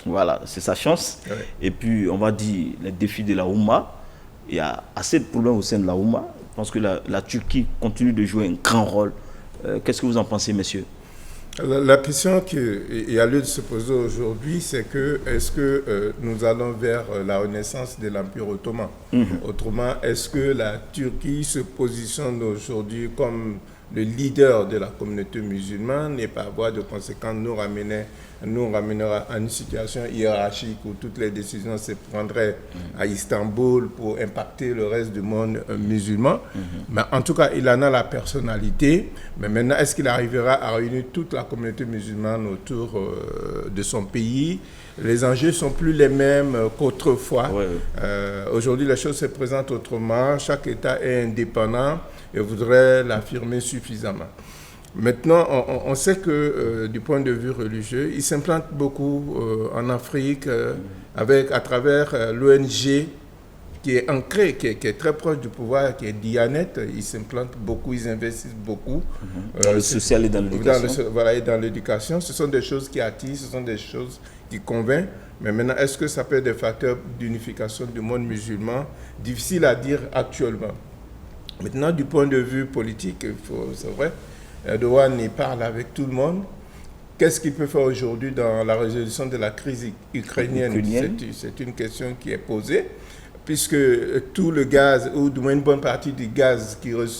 voilà, c'est sa chance. Ouais. Et puis on va dire les défis de la Oumma, il y a assez de problèmes au sein de la Oumma. Je pense que la Turquie continue de jouer un grand rôle. Qu'est-ce que vous en pensez, messieurs? La question qu'il y a lieu de se poser aujourd'hui, c'est que est-ce que nous allons vers la renaissance de l'Empire ottoman? Autrement, est-ce que la Turquie se positionne aujourd'hui comme le leader de la communauté musulmane et par voie de conséquence nous ramènera à une situation hiérarchique où toutes les décisions se prendraient à Istanbul pour impacter le reste du monde musulman. Mais en tout cas, il en a la personnalité. Mais maintenant, est-ce qu'il arrivera à réunir toute la communauté musulmane autour de son pays? Les enjeux sont plus les mêmes qu'autrefois. Aujourd'hui, les choses se présentent autrement. Chaque État est indépendant et voudrait l'affirmer suffisamment. Maintenant, on sait que du point de vue religieux, il s'implante beaucoup en Afrique à travers l'ONG qui est ancrée, qui est très proche du pouvoir, qui est Diyanet. Ils s'implantent beaucoup, ils investissent beaucoup. Dans le social et dans l'éducation. Voilà, et dans l'éducation. Ce sont des choses qui attirent, ce sont des choses qui convainquent. Mais maintenant, est-ce que ça peut être des facteurs d'unification du monde musulman? Difficile à dire actuellement. Maintenant, du point de vue politique, c'est vrai, Erdogan y parle avec tout le monde. Qu'est-ce qu'il peut faire aujourd'hui dans la résolution de la crise ukrainienne? C'est une question qui est posée, puisque tout le gaz, ou du moins une bonne partie du gaz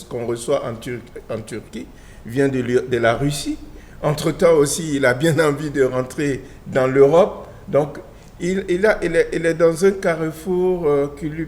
qu'on reçoit en Turquie, vient de la Russie. Entre-temps aussi, il a bien envie de rentrer dans l'Europe. Donc, il est dans un carrefour qui lui...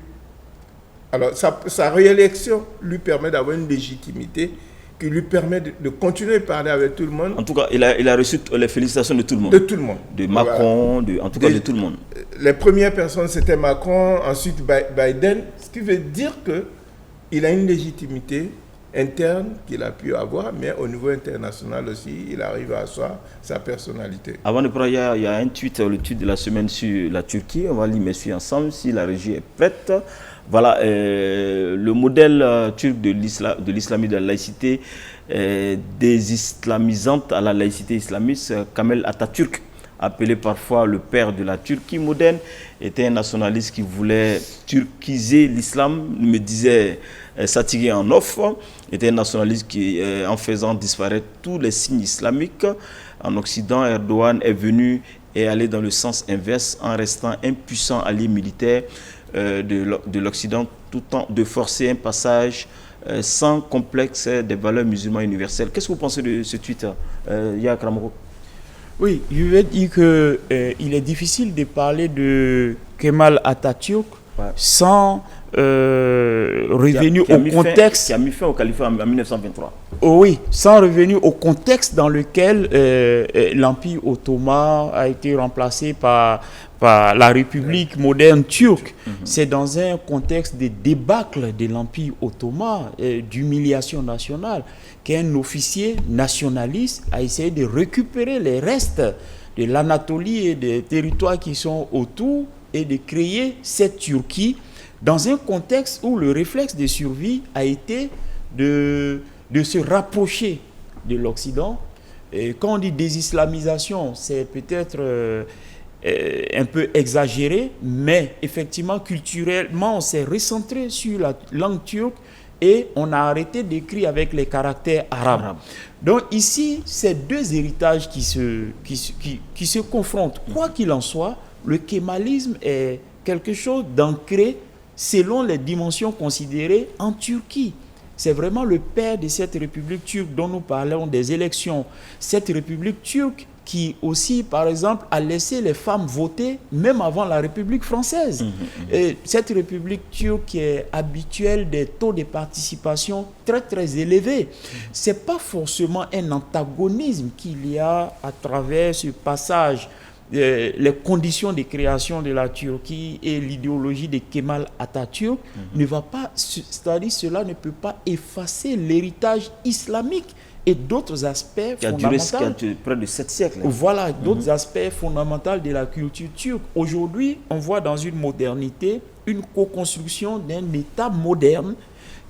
Alors, sa réélection lui permet d'avoir une légitimité qui lui permet de continuer à parler avec tout le monde. En tout cas, il a reçu les félicitations de tout le monde. De tout le monde. De Macron, en tout cas de tout le monde. Les premières personnes, c'était Macron, ensuite Biden, ce qui veut dire qu'il a une légitimité interne qu'il a pu avoir, mais au niveau international aussi, il arrive à asseoir sa personnalité. Avant de parler, il y a un tweet, le tweet de la semaine sur la Turquie. On va lire, messieurs, ensemble, si la régie est prête. Voilà, le modèle turc de l'islamie, de la laïcité désislamisante à la laïcité islamiste, Kemal Atatürk, appelé parfois le père de la Turquie moderne, était un nationaliste qui voulait turquiser l'islam, me disait Satiri en offre, était un nationaliste qui, en faisant disparaître tous les signes islamiques en Occident, Erdogan est venu et allé dans le sens inverse en restant un puissant allié militaire de l'Occident, tout en de forcer un passage sans complexe des valeurs musulmanes universelles. Qu'est-ce que vous pensez de ce tweet, Yaya Kramoko? Oui, je vais dire qu'il est difficile de parler de Kemal Atatürk sans revenir au contexte. Qui a mis fin au califat en 1923. Oui, sans revenir au contexte dans lequel l'Empire ottoman a été remplacé par la République moderne turque. C'est dans un contexte de débâcle de l'Empire ottoman, d'humiliation nationale, qu'un officier nationaliste a essayé de récupérer les restes de l'Anatolie et des territoires qui sont autour et de créer cette Turquie dans un contexte où le réflexe de survie a été de se rapprocher de l'Occident. Et quand on dit désislamisation, c'est peut-être un peu exagéré, mais effectivement, culturellement, on s'est recentré sur la langue turque et on a arrêté d'écrire avec les caractères arabes. Donc ici, c'est deux héritages qui se confrontent. Quoi qu'il en soit, le kémalisme est quelque chose d'ancré selon les dimensions considérées en Turquie. C'est vraiment le père de cette république turque dont nous parlons des élections. Cette république turque qui aussi, par exemple, a laissé les femmes voter même avant la République française. Et cette république turque qui est habituelle des taux de participation très très élevés. Ce n'est pas forcément un antagonisme qu'il y a à travers ce passage, les conditions de création de la Turquie et l'idéologie de Kemal Atatürk ne va pas, c'est-à-dire cela ne peut pas effacer l'héritage islamique et d'autres aspects fondamentaux. Qui a duré près de 7 siècles. Voilà, d'autres aspects fondamentaux de la culture turque. Aujourd'hui, on voit dans une modernité une co-construction d'un État moderne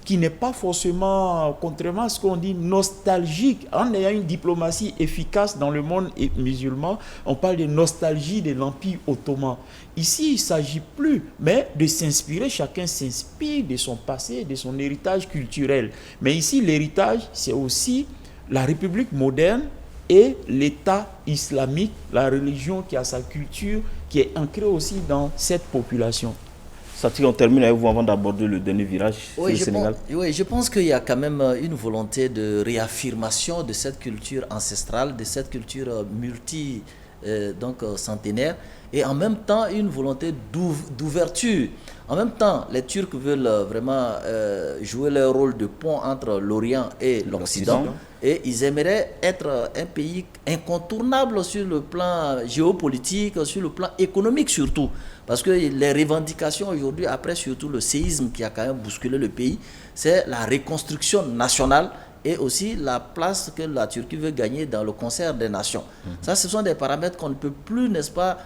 qui n'est pas forcément, contrairement à ce qu'on dit, nostalgique. En ayant une diplomatie efficace dans le monde musulman, on parle de nostalgie de l'Empire ottoman. Ici, il ne s'agit plus, mais de s'inspirer, chacun s'inspire de son passé, de son héritage culturel. Mais ici, l'héritage, c'est aussi la République moderne et l'État islamique, la religion qui a sa culture, qui est ancrée aussi dans cette population. Satik, on termine avec vous avant d'aborder le dernier virage sur le Sénégal. Oui, je pense qu'il y a quand même une volonté de réaffirmation de cette culture ancestrale, de cette culture centenaire, et en même temps une volonté d'ouverture. En même temps, les Turcs veulent vraiment jouer leur rôle de pont entre l'Orient et l'Occident. Et ils aimeraient être un pays incontournable sur le plan géopolitique, sur le plan économique surtout. Parce que les revendications aujourd'hui, après surtout le séisme qui a quand même bousculé le pays, c'est la reconstruction nationale et aussi la place que la Turquie veut gagner dans le concert des nations. Ça, ce sont des paramètres qu'on ne peut plus, n'est-ce pas,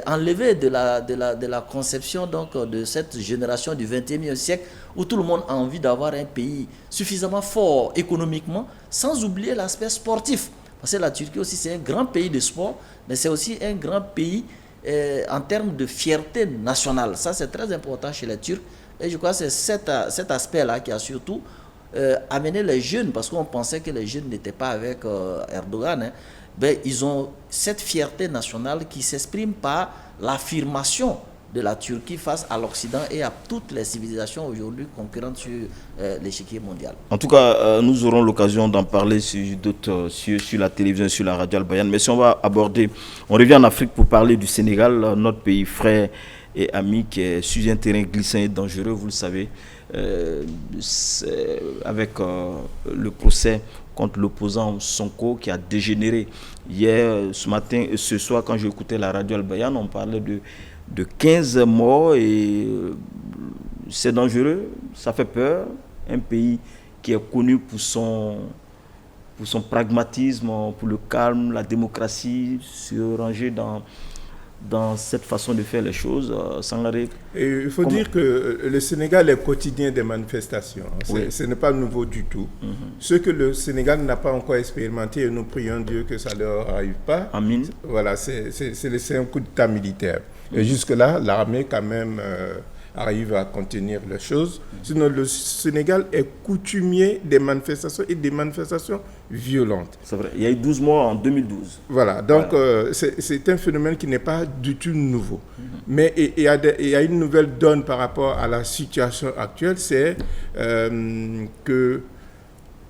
enlever de la conception donc, de cette génération du XXIe siècle où tout le monde a envie d'avoir un pays suffisamment fort économiquement, sans oublier l'aspect sportif. Parce que la Turquie aussi, c'est un grand pays de sport, mais c'est aussi un grand pays en termes de fierté nationale. Ça, c'est très important chez les Turcs. Et je crois que c'est cet aspect-là qui a surtout amené les jeunes, parce qu'on pensait que les jeunes n'étaient pas avec Erdogan, hein. Ben, ils ont cette fierté nationale qui s'exprime par l'affirmation de la Turquie face à l'Occident et à toutes les civilisations aujourd'hui concurrentes sur l'échiquier mondial. En tout cas, nous aurons l'occasion d'en parler sur la télévision, sur la radio Al-Bayan. Mais si on va aborder, on revient en Afrique pour parler du Sénégal, notre pays frère et ami qui est sur un terrain glissant et dangereux, vous le savez, avec le procès contre l'opposant Sonko qui a dégénéré. Hier, ce soir, quand j'écoutais la radio Al-Bayan, on parlait de 15 morts et c'est dangereux, ça fait peur. Un pays qui est connu pour son pragmatisme, pour le calme, la démocratie, se ranger dans cette façon de faire les choses sans arrêt. Et il faut dire que le Sénégal est quotidien des manifestations. Ce n'est pas nouveau du tout. Ce que le Sénégal n'a pas encore expérimenté, et nous prions Dieu que ça ne leur arrive pas. Amin. Voilà, c'est un coup d'État militaire. Et jusque-là, l'armée quand même arrive à contenir les choses. Sinon, le Sénégal est coutumier des manifestations et des manifestations violentes. C'est vrai, il y a eu 12 morts en 2012. Voilà, donc c'est un phénomène qui n'est pas du tout nouveau. Mais il y a une nouvelle donne par rapport à la situation actuelle, c'est que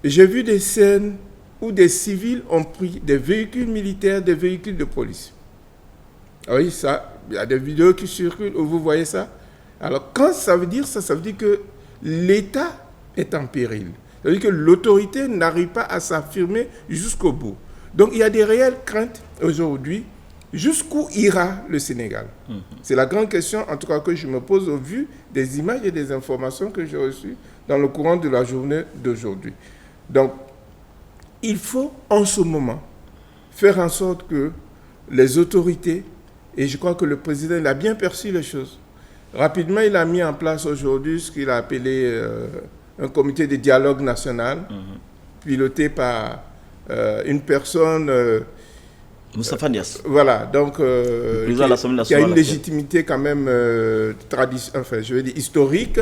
j'ai vu des scènes où des civils ont pris des véhicules militaires, des véhicules de police. Oui, ça, il y a des vidéos qui circulent où vous voyez ça. Alors, quand ça veut dire ça, ça veut dire que l'État est en péril. Ça veut dire que l'autorité n'arrive pas à s'affirmer jusqu'au bout. Donc, il y a des réelles craintes aujourd'hui. Jusqu'où ira le Sénégal? C'est la grande question, en tout cas, que je me pose au vu des images et des informations que j'ai reçues dans le courant de la journée d'aujourd'hui. Donc, il faut, en ce moment, faire en sorte que les autorités, et je crois que le président il a bien perçu les choses, rapidement, il a mis en place aujourd'hui ce qu'il a appelé un comité de dialogue national, piloté par une personne... Moustapha Niasse. Voilà, donc qui a une légitimité quand même historique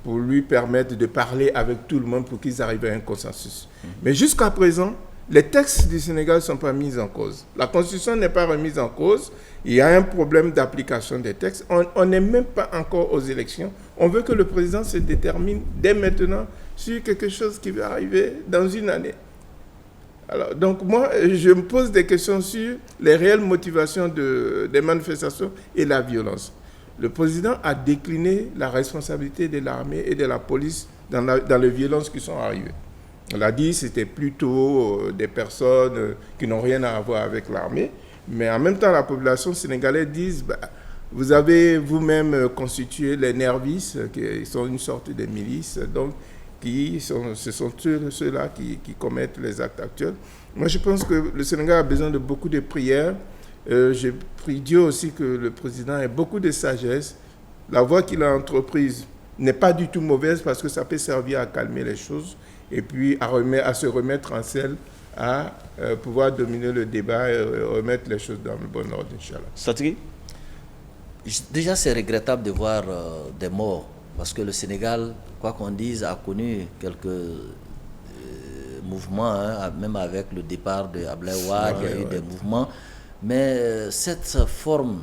pour lui permettre de parler avec tout le monde pour qu'ils arrivent à un consensus. Mais jusqu'à présent, les textes du Sénégal ne sont pas mis en cause. La Constitution n'est pas remise en cause. Il y a un problème d'application des textes. On n'est même pas encore aux élections. On veut que le président se détermine dès maintenant sur quelque chose qui va arriver dans une année. Alors, donc moi, je me pose des questions sur les réelles motivations des manifestations et la violence. Le président a décliné la responsabilité de l'armée et de la police dans les violences qui sont arrivées. On l'a dit, c'était plutôt des personnes qui n'ont rien à voir avec l'armée. Mais en même temps, la population sénégalaise dit, vous avez vous-même constitué les nervis, qui sont une sorte de milice, donc ce sont ceux-là qui commettent les actes actuels. Moi, je pense que le Sénégal a besoin de beaucoup de prières. J'ai prie Dieu aussi que le président ait beaucoup de sagesse. La voie qu'il a entreprise n'est pas du tout mauvaise parce que ça peut servir à calmer les choses et puis à se remettre en selle, à pouvoir dominer le débat et remettre les choses dans le bon ordre, Inch'Allah. Satri? Déjà, c'est regrettable de voir des morts. Parce que le Sénégal, quoi qu'on dise, a connu quelques mouvements, même avec le départ de Abdoulaye Wade, il y a eu des mouvements. Mais cette forme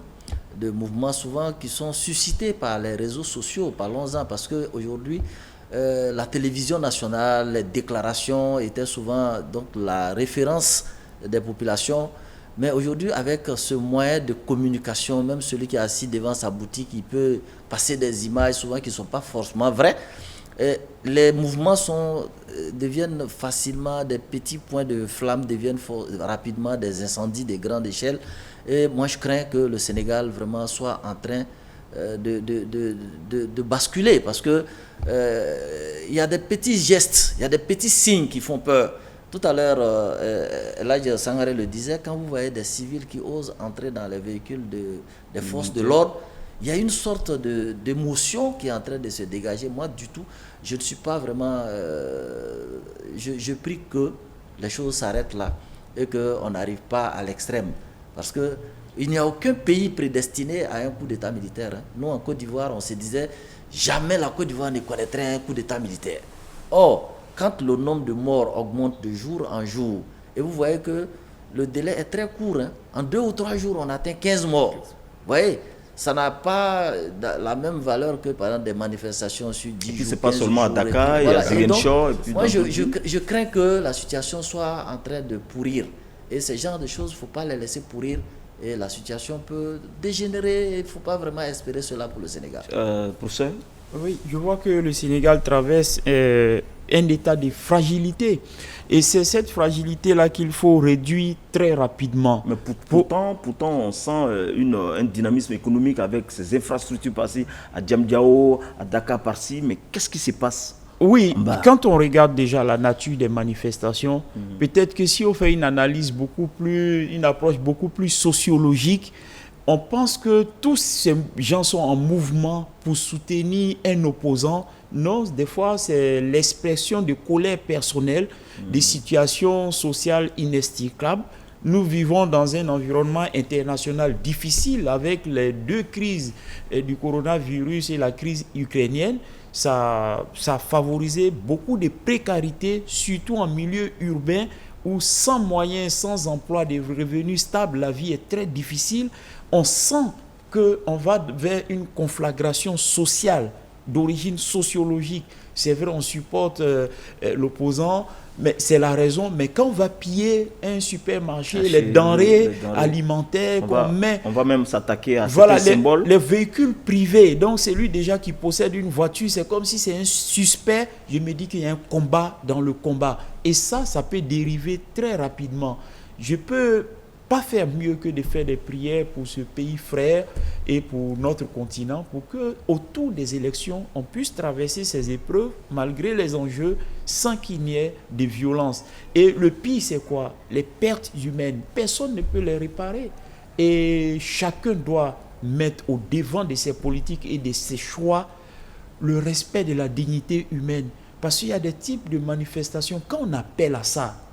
de mouvements, souvent, qui sont suscités par les réseaux sociaux, parlons-en, parce qu'aujourd'hui, la télévision nationale, les déclarations étaient souvent donc, la référence des populations. Mais aujourd'hui, avec ce moyen de communication, même celui qui est assis devant sa boutique, il peut passer des images souvent qui ne sont pas forcément vraies. Et les mouvements deviennent facilement des petits points de flamme, deviennent rapidement des incendies de grande échelle. Et moi, je crains que le Sénégal vraiment soit en train de basculer parce que il y a des petits gestes, il y a des petits signes qui font peur. Tout à l'heure, Elijah Sangaré le disait, quand vous voyez des civils qui osent entrer dans les véhicules des forces de l'ordre, il y a une sorte d'émotion qui est en train de se dégager. Moi, du tout, je ne suis pas vraiment... je prie que les choses s'arrêtent là et qu'on n'arrive pas à l'extrême. Parce qu'il n'y a aucun pays prédestiné à un coup d'État militaire. Nous, en Côte d'Ivoire, on se disait, jamais la Côte d'Ivoire ne connaîtrait un coup d'État militaire. Or, quand le nombre de morts augmente de jour en jour, et vous voyez que le délai est très court, en 2 ou 3 jours, on atteint 15 morts. Vous voyez, ça n'a pas la même valeur que, par exemple, des manifestations sur 10 jours. Ce n'est pas seulement à Dakar, il y a Ziguinchor. Moi, je crains que la situation soit en train de pourrir. Et ce genre de choses, il ne faut pas les laisser pourrir. Et la situation peut dégénérer. Il ne faut pas vraiment espérer cela pour le Sénégal. Professeur? Oui, je vois que le Sénégal traverse un état de fragilité. Et c'est cette fragilité-là qu'il faut réduire très rapidement. Mais pourtant, on sent un dynamisme économique avec ces infrastructures passées à Djamdiao, à Dakar par-ci. Mais qu'est-ce qui se passe? Oui, quand on regarde déjà la nature des manifestations, peut-être que si on fait une approche beaucoup plus sociologique, on pense que tous ces gens sont en mouvement pour soutenir un opposant. Non, des fois, c'est l'expression de colère personnelle, des situations sociales inextricables. Nous vivons dans un environnement international difficile avec les 2 crises du coronavirus et la crise ukrainienne. Ça a favorisé beaucoup de précarité, surtout en milieu urbain où sans moyens, sans emploi, des revenus stables, la vie est très difficile. On sent qu'on va vers une conflagration sociale d'origine sociologique. C'est vrai, on supporte l'opposant, mais c'est la raison. Mais quand on va piller un supermarché, les denrées alimentaires, on va même s'attaquer à certains symboles. Les véhicules privés, donc celui déjà qui possède une voiture, c'est comme si c'est un suspect. Je me dis qu'il y a un combat dans le combat. Et ça peut dériver très rapidement. Je peux pas faire mieux que de faire des prières pour ce pays frère et pour notre continent, pour que autour des élections, on puisse traverser ces épreuves malgré les enjeux sans qu'il n'y ait de violence. Et le pire, c'est quoi? Les pertes humaines. Personne ne peut les réparer. Et chacun doit mettre au devant de ses politiques et de ses choix le respect de la dignité humaine. Parce qu'il y a des types de manifestations, quand on appelle à ça,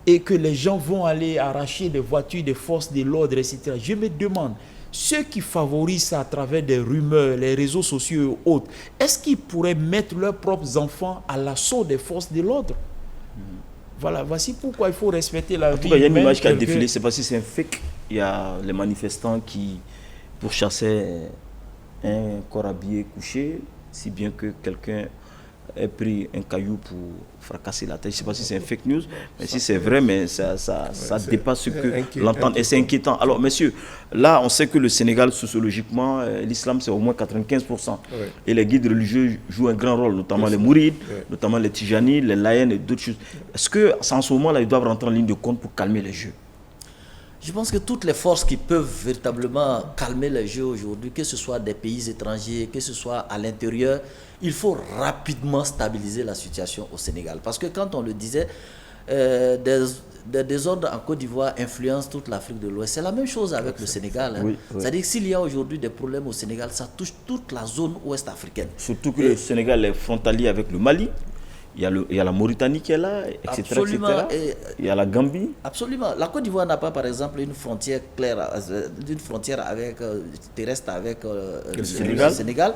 et que les gens vont aller arracher des voitures des forces de l'ordre, etc. Je me demande, ceux qui favorisent ça à travers des rumeurs, les réseaux sociaux et autres, est-ce qu'ils pourraient mettre leurs propres enfants à l'assaut des forces de l'ordre? Voilà, voici pourquoi il faut respecter la vie. En tout cas, il y a une image qui a défilé, c'est parce que c'est un fake. Il y a les manifestants qui pourchassaient un corps habillé couché, si bien que quelqu'un ait pris un caillou pour fracasser la tête. Je ne sais pas si c'est un fake news, mais si c'est vrai, mais ça dépasse ce que l'entendre. Et c'est inquiétant. Alors, messieurs, là, on sait que le Sénégal, sociologiquement, l'islam, c'est au moins 95%. Et les guides religieux jouent un grand rôle, notamment les mourides, notamment les Tijani, les Laïens et d'autres choses. Est-ce que, en ce moment-là, ils doivent rentrer en ligne de compte pour calmer les jeux? Je pense que toutes les forces qui peuvent véritablement calmer les jeux aujourd'hui, que ce soit des pays étrangers, que ce soit à l'intérieur, il faut rapidement stabiliser la situation au Sénégal. Parce que quand on le disait, des désordres en Côte d'Ivoire influencent toute l'Afrique de l'Ouest. C'est la même chose avec le Sénégal. Hein. C'est-à-dire que s'il y a aujourd'hui des problèmes au Sénégal, ça touche toute la zone ouest africaine. Surtout que le Sénégal est frontalier avec le Mali. Il y a la Mauritanie qui est là, etc. Absolument. etc. Il y a la Gambie. Absolument. La Côte d'Ivoire n'a pas, par exemple, une frontière claire, avec, terrestre avec le Sénégal.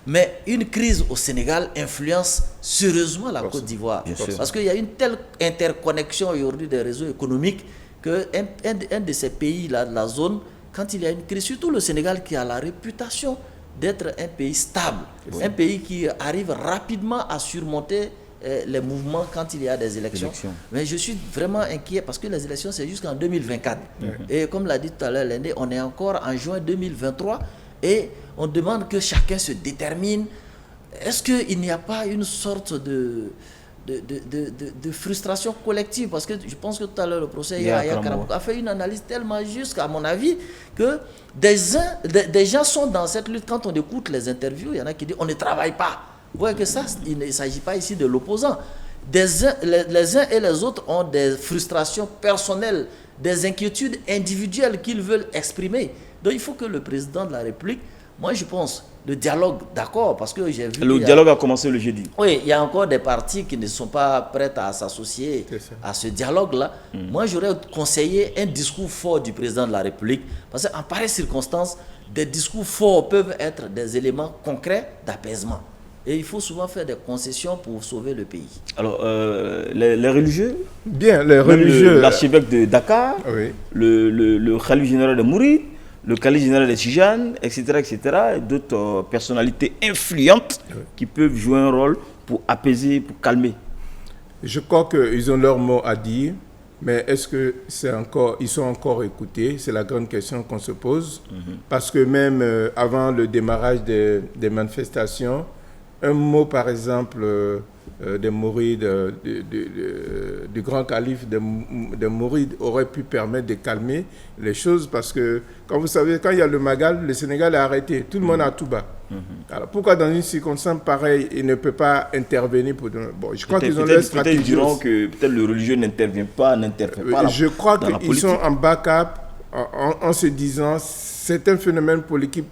Mais une crise au Sénégal influence sérieusement la Côte d'Ivoire. Parce qu'il y a une telle interconnexion aujourd'hui des réseaux économiques qu'un de ces pays-là, de la zone, quand il y a une crise, surtout le Sénégal qui a la réputation d'être un pays stable, un pays qui arrive rapidement à surmonter les mouvements quand il y a des élections. Mais je suis vraiment inquiet parce que les élections, c'est jusqu'en 2024. Et comme l'a dit tout à l'heure Lendé, on est encore en juin 2023 et on demande que chacun se détermine. Est-ce qu'il n'y a pas une sorte de frustration collective? Parce que je pense que tout à l'heure, le procès a fait une analyse tellement juste qu'à mon avis, que des gens sont dans cette lutte. Quand on écoute les interviews, il y en a qui disent on ne travaille pas. Vous voyez que ça, il ne s'agit pas ici de l'opposant. Les uns et les autres ont des frustrations personnelles, des inquiétudes individuelles qu'ils veulent exprimer. Donc il faut que le président de la République, moi je pense, le dialogue, d'accord, parce que j'ai vu... Le dialogue a commencé le jeudi. Oui, il y a encore des partis qui ne sont pas prêts à s'associer à ce dialogue-là. Moi, j'aurais conseillé un discours fort du président de la République, parce qu'en pareille circonstance, des discours forts peuvent être des éléments concrets d'apaisement. Et il faut souvent faire des concessions pour sauver le pays. Alors, les religieux? Bien, les religieux... L'archevêque de Dakar, le khalife général de Mouride, le calife général de Tijane, etc., et d'autres personnalités influentes qui peuvent jouer un rôle pour apaiser, pour calmer. Je crois qu'ils ont leur mot à dire, mais est-ce que ils sont encore écoutés? C'est la grande question qu'on se pose. Parce que même avant le démarrage des manifestations, un mot, par exemple, des Mourides, du grand calife de Mouride aurait pu permettre de calmer les choses parce que, comme vous savez, quand il y a le Magal, le Sénégal est arrêté. Tout le monde a tout bas. Alors pourquoi dans une circonstance pareille, il ne peut pas intervenir pour... Bon, je crois qu'ils ont leur stratégie. Peut-être diront que peut-être le religieux n'intervient pas je crois qu'ils sont en backup en se disant c'est un phénomène politique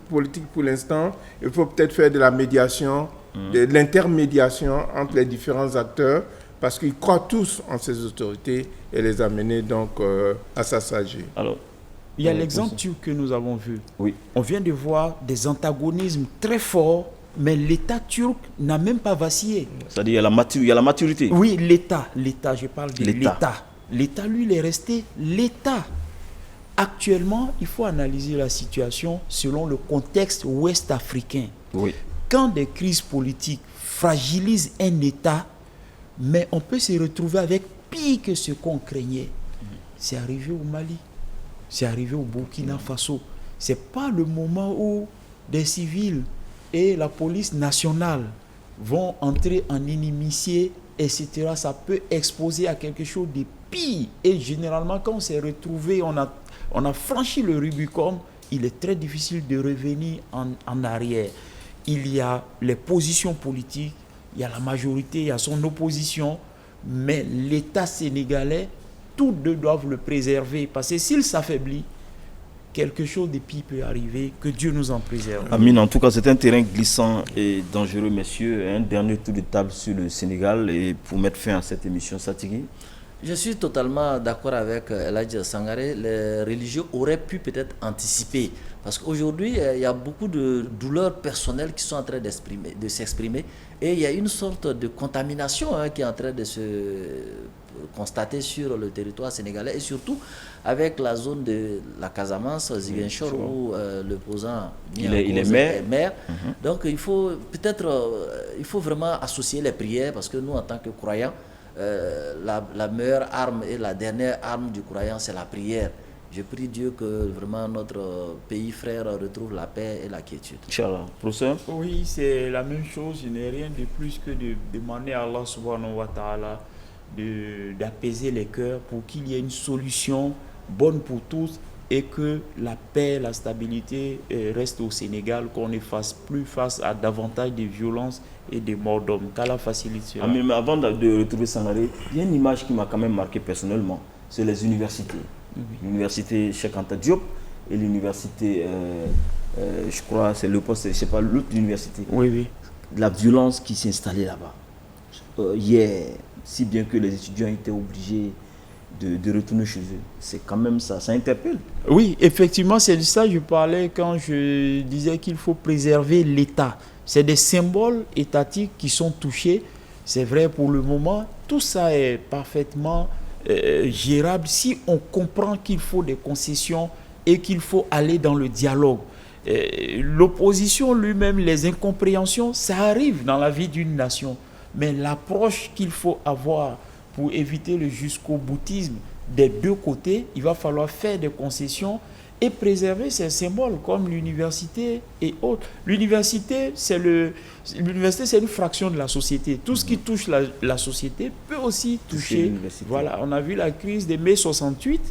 pour l'instant. Il faut peut-être faire de la médiation, de l'intermédiation entre les différents acteurs parce qu'ils croient tous en ces autorités et les amener donc à s'assager. Alors, il y a l'exemple turc que nous avons vu. Oui. On vient de voir des antagonismes très forts, mais l'État turc n'a même pas vacillé. C'est-à-dire il y a la maturité. Oui, l'État, je parle de l'État. L'État, lui, il est resté l'État. Actuellement, il faut analyser la situation selon le contexte ouest-africain. Oui. Quand des crises politiques fragilisent un État, mais on peut se retrouver avec pire que ce qu'on craignait. C'est arrivé au Mali, c'est arrivé au Burkina Faso. Ce n'est pas le moment où des civils et la police nationale vont entrer en inimitié, etc. Ça peut exposer à quelque chose de pire. Et généralement, quand on s'est retrouvé, on a franchi le Rubicon, il est très difficile de revenir en arrière. Il y a les positions politiques, il y a la majorité, il y a son opposition, mais l'État sénégalais, tous deux doivent le préserver, parce que s'il s'affaiblit, quelque chose de pire peut arriver, que Dieu nous en préserve. Amine, en tout cas, c'est un terrain glissant et dangereux, messieurs. Un dernier tour de table sur le Sénégal et pour mettre fin à cette émission, Satigui. Je suis totalement d'accord avec Eladj Sangaré. Les religieux auraient pu peut-être anticiper. Parce qu'aujourd'hui, il y a beaucoup de douleurs personnelles qui sont en train de s'exprimer. Et il y a une sorte de contamination qui est en train de se constater sur le territoire sénégalais. Et surtout avec la zone de la Casamance, Ziguinchor, où le posant il est maire. Donc il faut vraiment associer les prières. Parce que nous, en tant que croyants, la meilleure arme et la dernière arme du croyant, c'est la prière. Je prie Dieu que vraiment notre pays frère retrouve la paix et la quiétude. Inch'Allah. Professeur? Oui, c'est la même chose. Je n'ai rien de plus que de demander à Allah subhanahu wa ta'ala d'apaiser les cœurs pour qu'il y ait une solution bonne pour tous et que la paix, la stabilité reste au Sénégal, qu'on ne fasse plus face à davantage de violences et de morts d'hommes. Qu'Allah facilite cela. Mais avant de retrouver Sangaré, il y a une image qui m'a quand même marqué personnellement, c'est les universités. L'université Cheikh Anta Diop et l'université, je crois, c'est le poste, je ne sais pas, l'autre université. Oui. La violence qui s'est installée là-bas. Hier, si bien que les étudiants étaient obligés de retourner chez eux. C'est quand même ça interpelle. Oui, effectivement, c'est de ça que je parlais quand je disais qu'il faut préserver l'État. C'est des symboles étatiques qui sont touchés. C'est vrai pour le moment, tout ça est parfaitement gérable si on comprend qu'il faut des concessions et qu'il faut aller dans le dialogue. L'opposition lui-même, les incompréhensions, ça arrive dans la vie d'une nation. Mais l'approche qu'il faut avoir pour éviter le jusqu'au boutisme des deux côtés, il va falloir faire des concessions et préserver ces symboles comme l'université et autres. L'université, c'est une fraction de la société. Tout ce qui touche la société peut aussi toucher. Voilà, on a vu la crise de mai 68.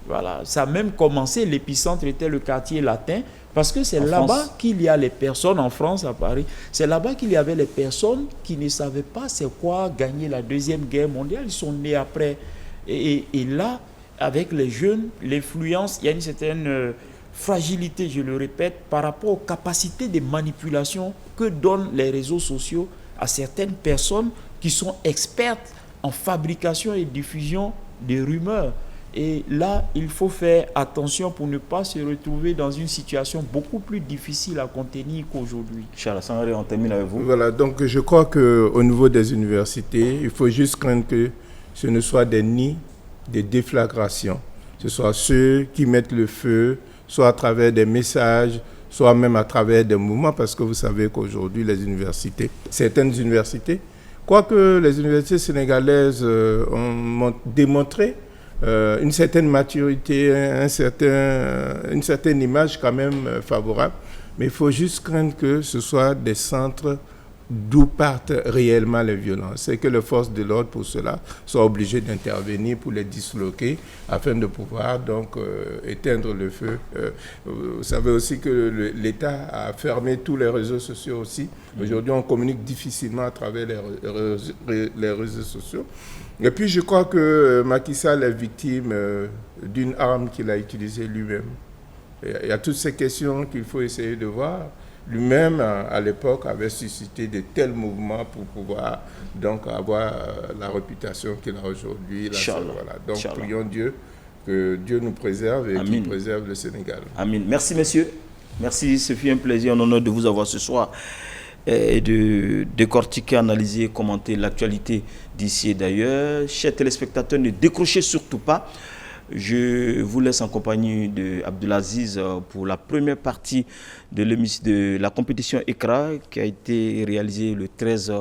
Voilà, ça a même commencé, l'épicentre était le quartier latin, parce que c'est là-bas qu'il y a les personnes, en France, à Paris, c'est là-bas qu'il y avait les personnes qui ne savaient pas c'est quoi gagner la Deuxième Guerre mondiale. Ils sont nés après. Et là, avec les jeunes, l'influence, il y a une certaine fragilité, je le répète, par rapport aux capacités de manipulation que donnent les réseaux sociaux à certaines personnes qui sont expertes en fabrication et diffusion de rumeurs. Et là, il faut faire attention pour ne pas se retrouver dans une situation beaucoup plus difficile à contenir qu'aujourd'hui. Charles Sangaré, on termine avec vous. Voilà, donc je crois qu'au niveau des universités, il faut juste craindre que ce ne soit des nids de déflagration. Ce soit ceux qui mettent le feu, soit à travers des messages, soit même à travers des mouvements, parce que vous savez qu'aujourd'hui, les universités, certaines universités, quoique les universités sénégalaises ont démontré une certaine maturité, une certaine image quand même favorable, mais il faut juste craindre que ce soit des centres d'où partent réellement les violences. C'est que les forces de l'ordre, pour cela, soient obligées d'intervenir pour les disloquer afin de pouvoir donc éteindre le feu. Vous savez aussi que l'État a fermé tous les réseaux sociaux aussi. Aujourd'hui, on communique difficilement à travers les réseaux sociaux. Et puis, je crois que Macky Sall est victime d'une arme qu'il a utilisée lui-même. Il y a toutes ces questions qu'il faut essayer de voir. lui-même, à l'époque, avait suscité de tels mouvements pour pouvoir donc avoir la réputation qu'il a aujourd'hui. Voilà. Donc, prions Dieu, que Dieu nous préserve et qu'il préserve le Sénégal. Amin. Merci, messieurs. Merci, ce fut un plaisir, un honneur de vous avoir ce soir et de décortiquer, analyser, commenter l'actualité d'ici et d'ailleurs. Chers téléspectateurs, ne décrochez surtout pas. Je vous laisse en compagnie d'Abdelaziz pour la première partie de la compétition ECRA qui a été réalisée le 13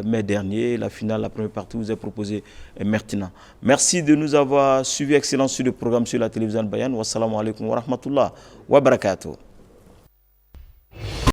mai dernier. La finale, la première partie vous est proposée maintenant. Merci de nous avoir suivis. Excellent sur le programme sur la télévision Bayan. Wassalamu alaikum wa rahmatullah wa barakatuh.